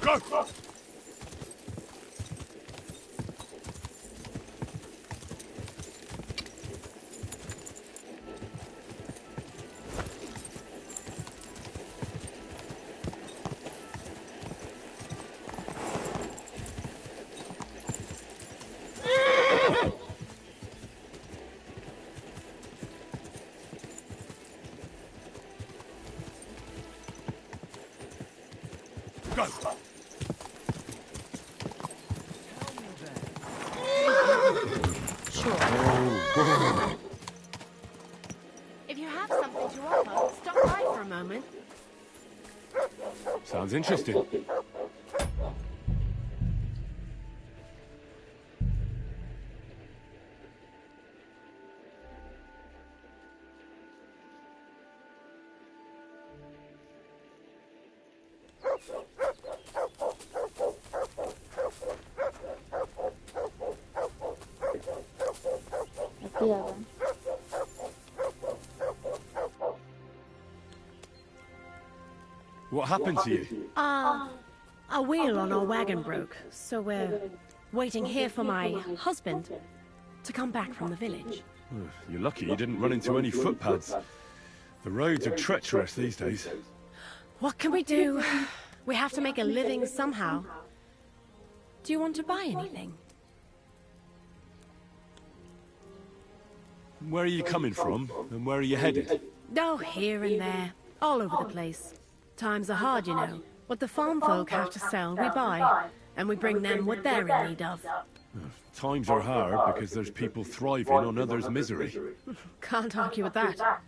Go! go. Sure. Oh. If you have something to offer, stop by for a moment. Sounds interesting. Tapi ya kan. What happened to you? A wheel on our wagon broke, so we're waiting here for my husband to come back from the village. You're lucky you didn't run into any footpads. The roads are treacherous these days. What can we do? We have to make a living somehow. Do you want to buy anything? Where are you coming from, and where are you headed? Oh, here and there, all over the place. Times are hard, you know. What the farm folk have to sell, we buy, and we bring them what they're in need of. Times are hard because there's people thriving on others' misery. Can't argue with that.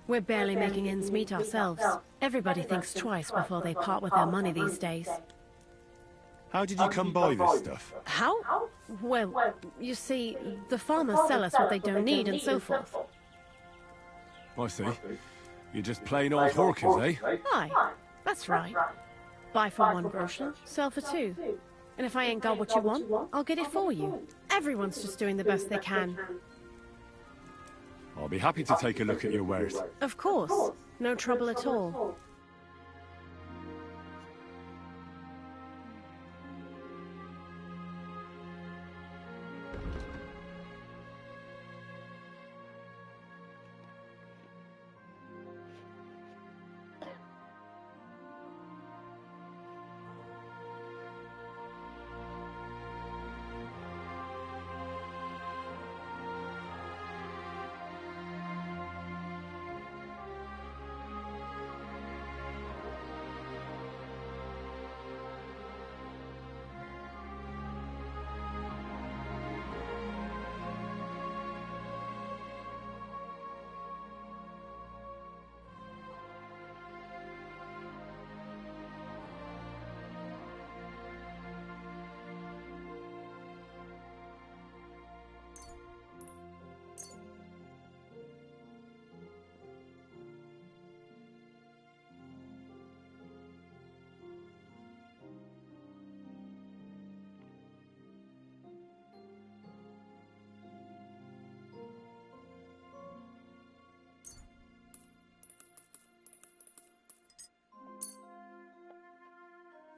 We're barely making ends meet ourselves. Everybody thinks twice before they part with their money these days. How did you come by this stuff? How? Well, you see, the farmers sell us what they don't need and so forth. I see. You're just plain old hawkers, eh? Aye, that's right. Buy for one groschen, sell for two. And if I ain't got what you want, I'll get it for you. Everyone's just doing the best they can. I'll be happy to take a look at your wares. Of course. No trouble at all.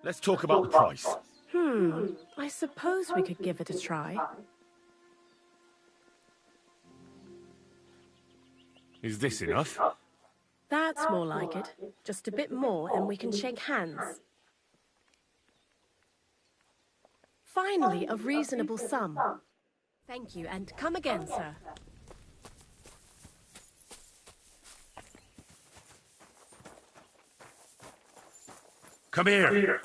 Let's talk about the price. I suppose we could give it a try. Is this enough? That's more like it. Just a bit more and we can shake hands. Finally, a reasonable sum. Thank you, and come again, sir. Come here.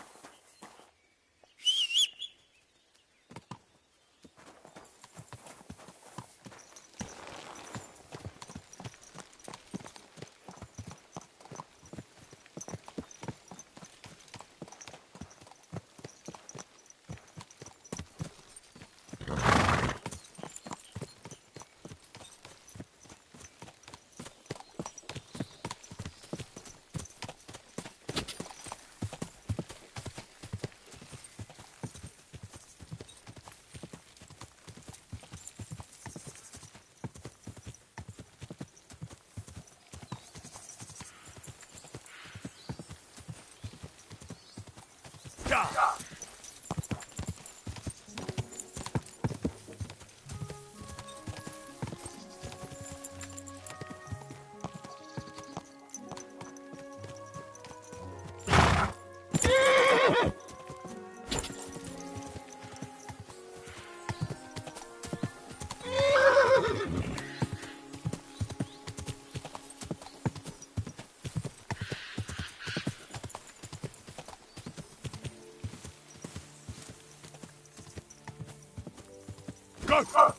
Go!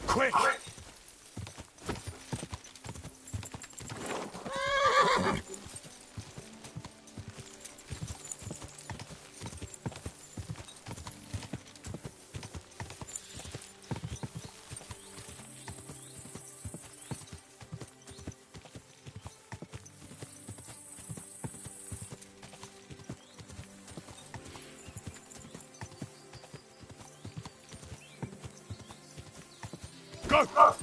Quick! Go!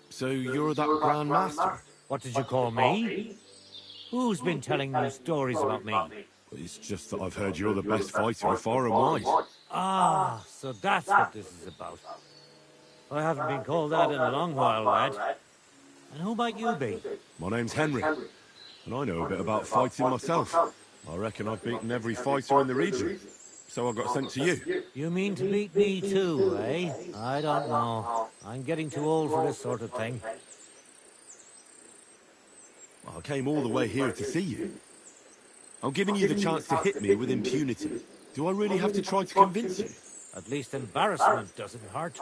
So you're that Grand Master? What did you call me? Who's been telling you stories about me? It's just that I've heard you're the best fighter far and wide. Ah, so that's what this is about. I haven't been called that in a long while, lad. And who might you be? My name's Henry, and I know a bit about fighting myself. I reckon I've beaten every fighter in the region, so I got sent to you. You mean to beat me too, eh? I don't know. I'm getting too old for this sort of thing. I came all the way here to see you. I'm giving you the chance to hit me with impunity. Do I really have to try to convince you? At least embarrassment doesn't hurt.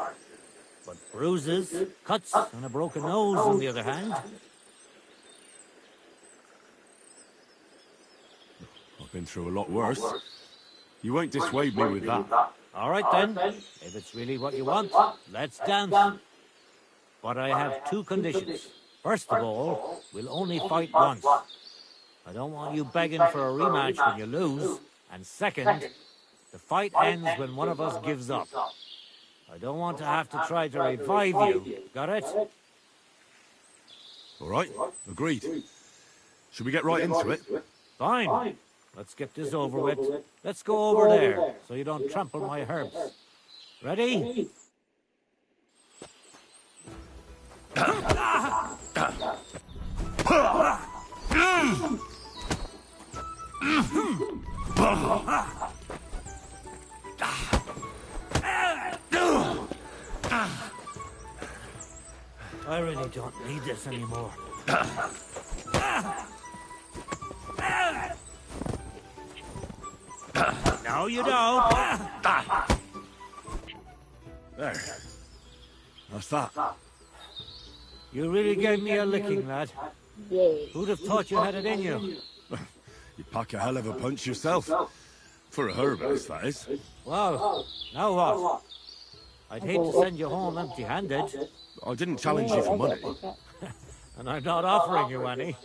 But bruises, cuts, and a broken nose, on the other hand. I've been through a lot worse. You won't dissuade me with that. All right then. If it's really what you want, let's dance. But I have two conditions. First of all, we'll only fight once. I don't want you begging for a rematch when you lose. And second, the fight ends when one of us gives up. I don't want to have to try to revive you. Got it? All right, agreed. Should we get right into it? Fine. Let's get this over with. Let's go over there, so you don't trample my herbs. Ready? I really don't need this anymore. No, you don't. There. That's that. You really gave me a licking, lad. Yay. Who'd have thought you had it in you? You pack a hell of a punch yourself. For a herbalist, that is. Well, now what? I'd hate to send you home empty-handed. I didn't challenge you for money. And I'm not offering you any.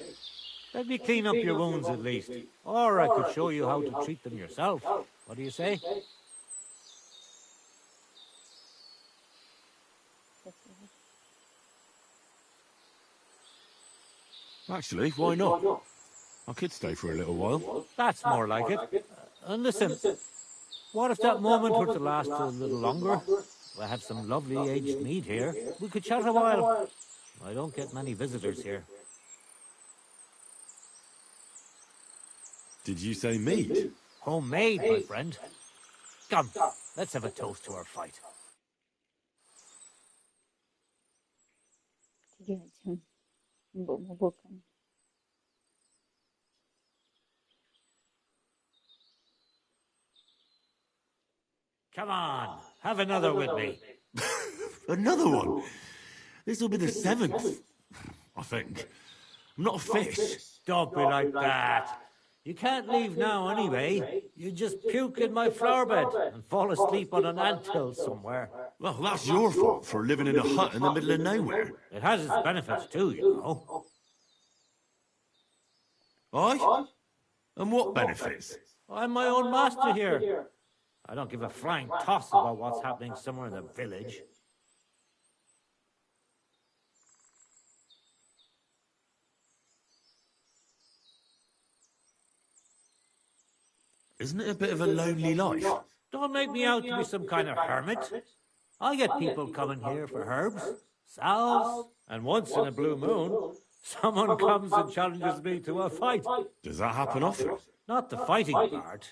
Let me clean up your wounds at least. Or I could show you how to treat them yourself. What do you say? Actually, why not? I could stay for a little while. That's more like it. And listen, what if that moment were to last a little longer? I have some lovely aged mead here. We could chat a while. I don't get many visitors here. Did you say mead? Homemade, my friend. Come, let's have a toast to our fight. 3 jam. Membuk-membukan. Come on, have another with me. Another one? This will be the 7th. I think. I'm not a fish. Don't be like that. You can't leave now anyway. You just puke in my flower bed and fall asleep on an anthill somewhere. Well, that's your fault for living in a hut in the middle of nowhere. It has its benefits too, you know. Aye? And what benefits? I'm my own master here. I don't give a flying toss about what's happening somewhere in the village. Isn't it a bit of a lonely life? Don't make me out to be some kind of hermit. I get people coming here for herbs, salves, and once in a blue moon, someone comes and challenges me to a fight. Does that happen often? Not the fighting part,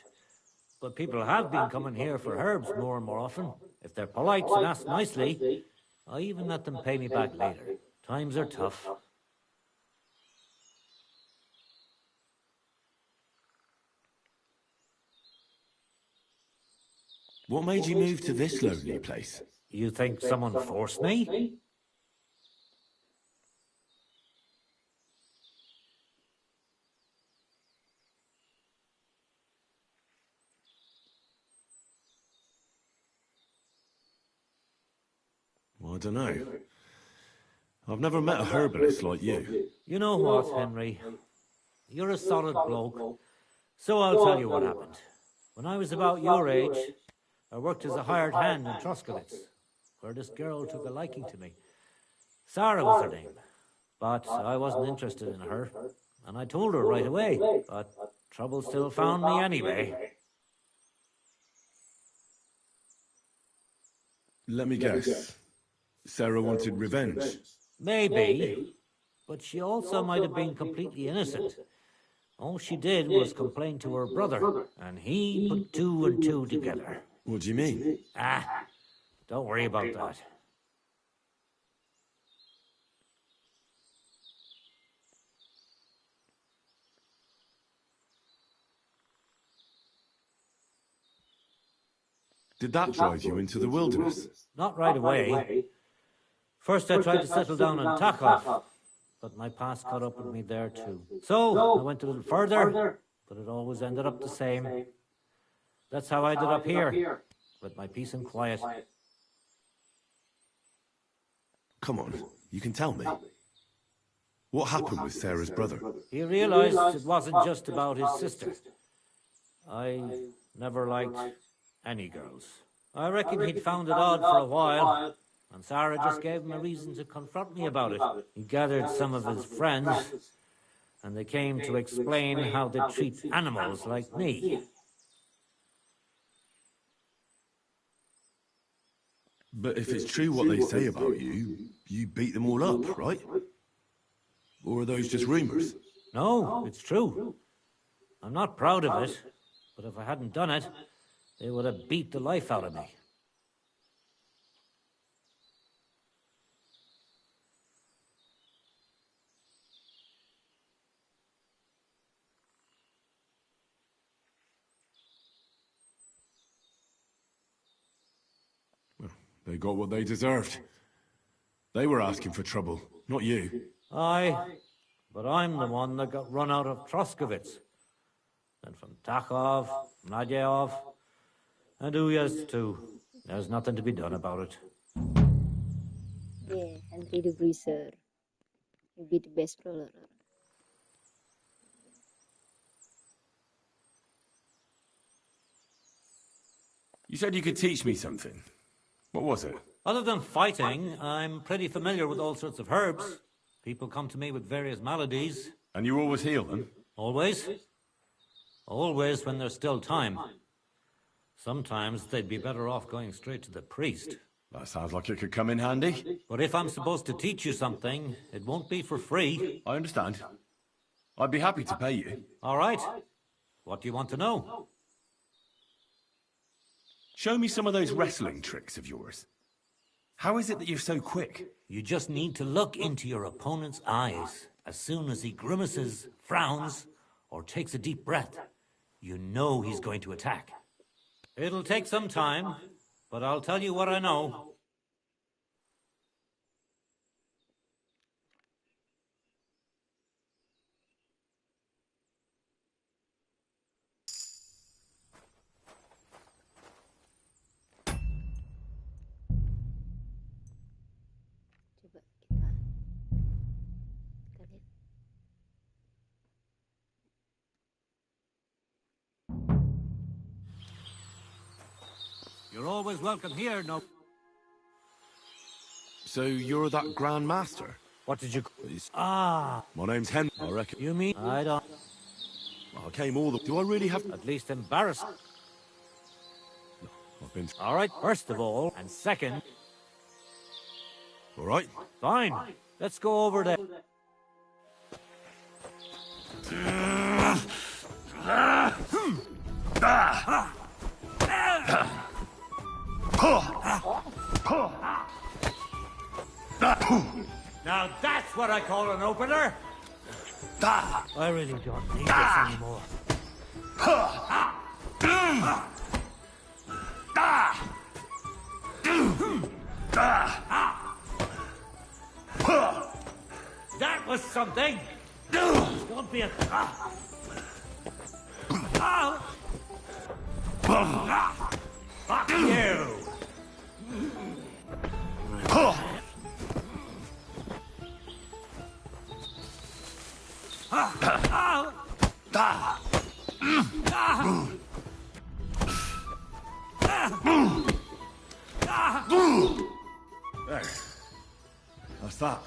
but people have been coming here for herbs more and more often. If they're polite and ask nicely, I even let them pay me back later. Times are tough. What made you move to this lonely place? You think someone forced me? Well, I don't know. I've never met a herbalist like you. You know what, Henry? You're a solid bloke, so I'll tell you what happened. When I was about your age, I worked as a hired hand in Troskovitz, where this girl took a liking to me. Sarah was her name, but I wasn't interested in her, and I told her right away, but trouble still found me anyway. Let me guess. Sarah wanted revenge. Maybe, but she also might have been completely innocent. All she did was complain to her brother, and he put two and two together. What do you mean? Don't worry about that. Did that drive you into the wilderness? Not right away. First I tried to settle down in Tachov, but my past caught up with me there too. So I went a little further, but it always ended up the same. That's how I ended up here, with my peace and quiet. Come on, you can tell me. What happened with Sarah's brother? He realized it wasn't just about his sister. I never liked any girls. I reckon he'd found it odd for a while, and Sarah just gave him a reason to confront me about it. He gathered some of his friends, and they came to explain how they treat animals like me. But if it's true what they say about you, you beat them all up, right? Or are those just rumors? No, it's true. I'm not proud of it, but if I hadn't done it, they would have beat the life out of me. They got what they deserved. They were asking for trouble, not you. Aye, but I'm the one that got run out of Troskovitz. Then from Tachov, Nadyov, and Uyaz too. There's nothing to be done about it. Yeah, Henry the Bruiser. He'll be the best brawler. You said you could teach me something. What was it? Other than fighting, I'm pretty familiar with all sorts of herbs. People come to me with various maladies. And you always heal them? Always. Always when there's still time. Sometimes they'd be better off going straight to the priest. That sounds like it could come in handy. But if I'm supposed to teach you something, it won't be for free. I understand. I'd be happy to pay you. All right. What do you want to know? Show me some of those wrestling tricks of yours. How is it that you're so quick? You just need to look into your opponent's eyes. As soon as he grimaces, frowns, or takes a deep breath, you know he's going to attack. It'll take some time, but I'll tell you what I know. You're always welcome here, no... So you're that Grand Master? What did you... Ah! My name's Henry, I reckon. You mean... I don't... I came all the... Do I really have... At least embarrassed. I've been... All right, first of all, and second... All right. Fine. Let's go over there. Now that's what I call an opener. I really don't need this anymore. That was something. Don't be a... Fuck you. There. That's that.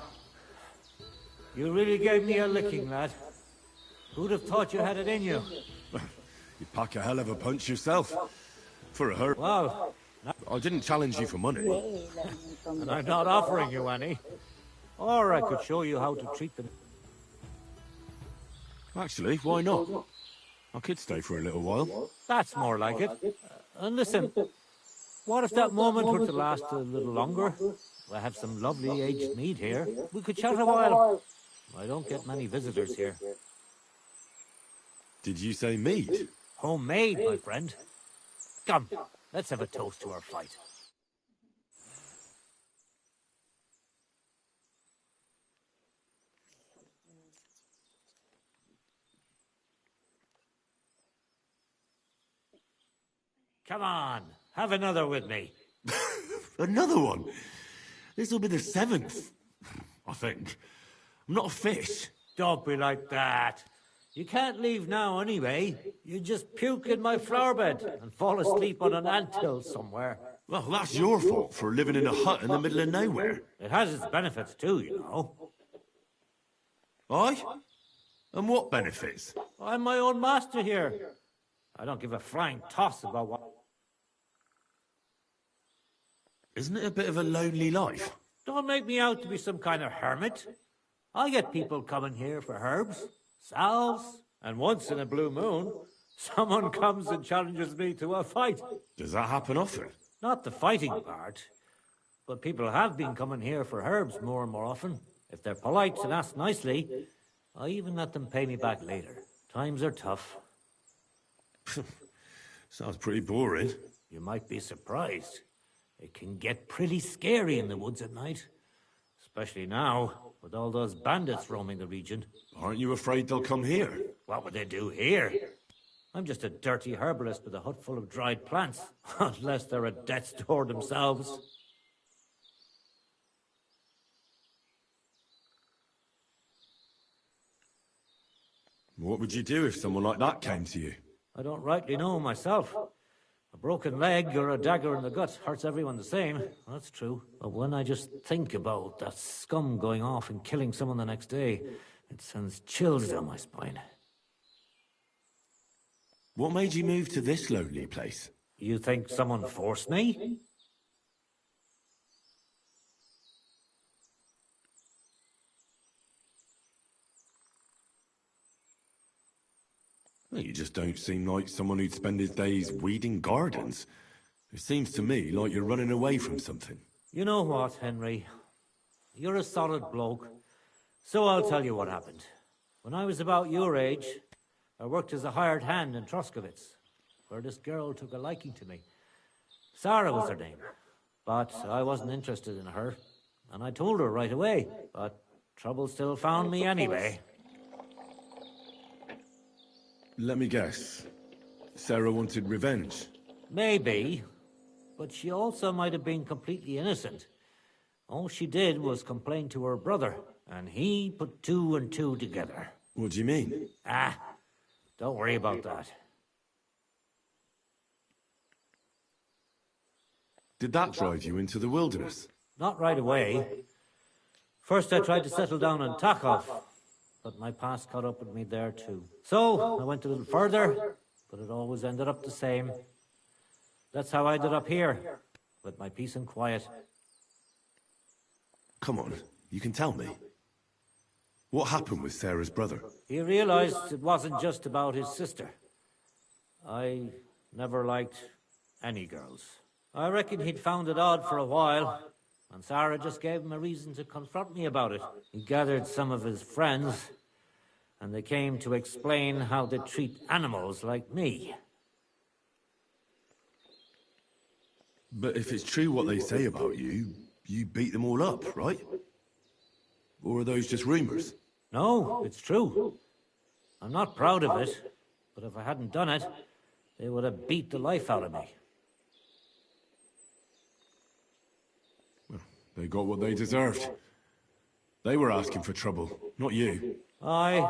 You really gave me a licking, lad. Who'd have thought you had it in you? You pack a hell of a punch yourself. For a hurt. Wow. I didn't challenge you for money. And I'm not offering you any. Or I could show you how to treat them. Actually, why not? I could stay for a little while. That's more like it. And listen, what if that moment were to last a little longer? I have some lovely aged mead here. We could chat a while. I don't get many visitors here. Did you say mead? Homemade, my friend. Come, let's have a toast to our fight. Come on, have another with me. Another one? This'll be the 7th, I think. I'm not a fish. Don't be like that. You can't leave now anyway. You just puke in my flower bed and fall asleep on an anthill somewhere. Well, that's your fault for living in a hut in the middle of nowhere. It has its benefits too, you know. Aye? And what benefits? I'm my own master here. I don't give a flying toss about what... Isn't it a bit of a lonely life? Don't make me out to be some kind of hermit. I get people coming here for herbs, salves, and once in a blue moon, someone comes and challenges me to a fight. Does that happen often? Not the fighting part, but people have been coming here for herbs more and more often. If they're polite and ask nicely, I even let them pay me back later. Times are tough. Sounds pretty boring. You might be surprised. It can get pretty scary in the woods at night. Especially now, with all those bandits roaming the region. Aren't you afraid they'll come here? What would they do here? I'm just a dirty herbalist with a hut full of dried plants. Unless they're at death's door themselves. What would you do if someone like that came to you? I don't rightly know myself. A broken leg or a dagger in the gut hurts everyone the same. That's true. But when I just think about that scum going off and killing someone the next day, it sends chills down my spine. What made you move to this lonely place? You think someone forced me? Well, you just don't seem like someone who'd spend his days weeding gardens. It seems to me like you're running away from something. You know what, Henry? You're a solid bloke. So I'll tell you what happened. When I was about your age, I worked as a hired hand in Troskowitz, where this girl took a liking to me. Sarah was her name. But I wasn't interested in her, and I told her right away. But trouble still found me anyway. Let me guess. Sarah wanted revenge. Maybe, but she also might have been completely innocent. All she did was complain to her brother, and he put 2 and 2 together. What do you mean? Ah, don't worry about that. Did that drive you into the wilderness? Not right away. First I tried to settle down in Tachov, but my past caught up with me there too. So I went a little further, but it always ended up the same. That's how I ended up here, with my peace and quiet. Come on, you can tell me. What happened with Sarah's brother? He realized it wasn't just about his sister. I never liked any girls. I reckon he'd found it odd for a while, and Sarah just gave him a reason to confront me about it. He gathered some of his friends, and they came to explain how they treat animals like me. But if it's true what they say about you, you beat them all up, right? Or are those just rumors? No, it's true. I'm not proud of it, but if I hadn't done it, they would have beat the life out of me. They got what they deserved. They were asking for trouble, not you. Aye,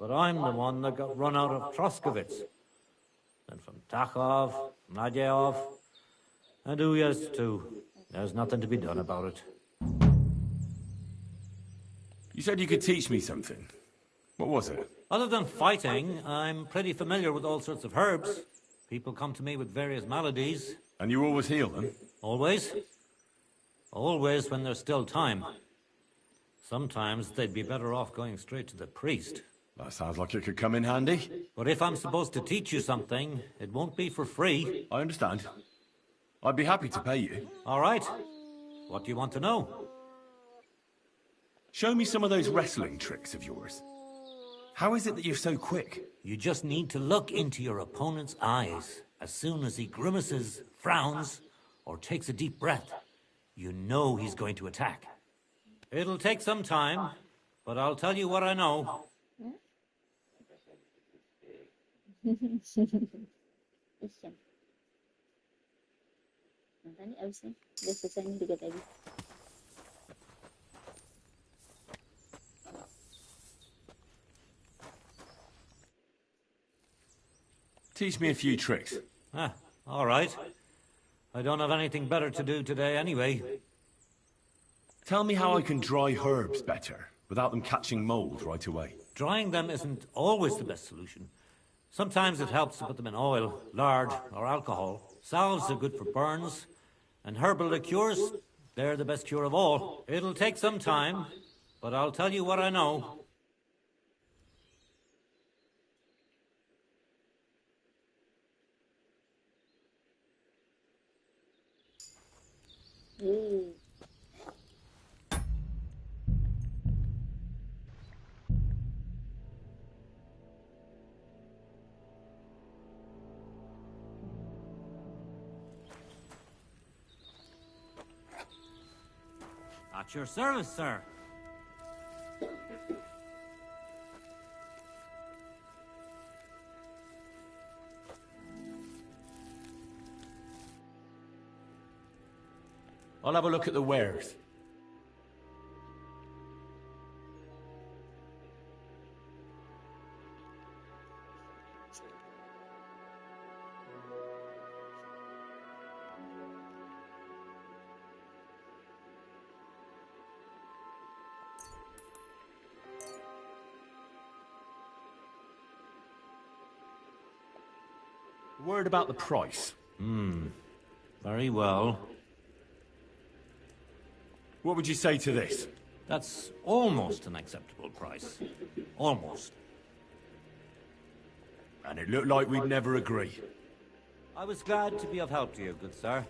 but I'm the one that got run out of Troskovitz. And from Tachov, Nadyov, and Uyas too. There's nothing to be done about it. You said you could teach me something. What was it? Other than fighting, I'm pretty familiar with all sorts of herbs. People come to me with various maladies. And you always heal them? Always. Always when there's still time. Sometimes they'd be better off going straight to the priest. That sounds like it could come in handy. But if I'm supposed to teach you something, it won't be for free. I understand. I'd be happy to pay you. All right. What do you want to know? Show me some of those wrestling tricks of yours. How is it that you're so quick? You just need to look into your opponent's eyes. As soon as he grimaces, frowns, or takes a deep breath, you know he's going to attack. It'll take some time, but I'll tell you what I know. Tadi abisnya udah selesai nih dikit lagi. Teach me a few tricks. Ah, all right. I don't have anything better to do today anyway. Tell me how I can dry herbs better, without them catching mold right away. Drying them isn't always the best solution. Sometimes it helps to put them in oil, lard, or alcohol. Salves are good for burns, and herbal liqueurs, they're the best cure of all. It'll take some time, but I'll tell you what I know. At your service, sir. I'll have a look at the wares. Word about the price. Very well. What would you say to this? That's almost an acceptable price. Almost. And it looked like we'd never agree. I was glad to be of help to you, good sir.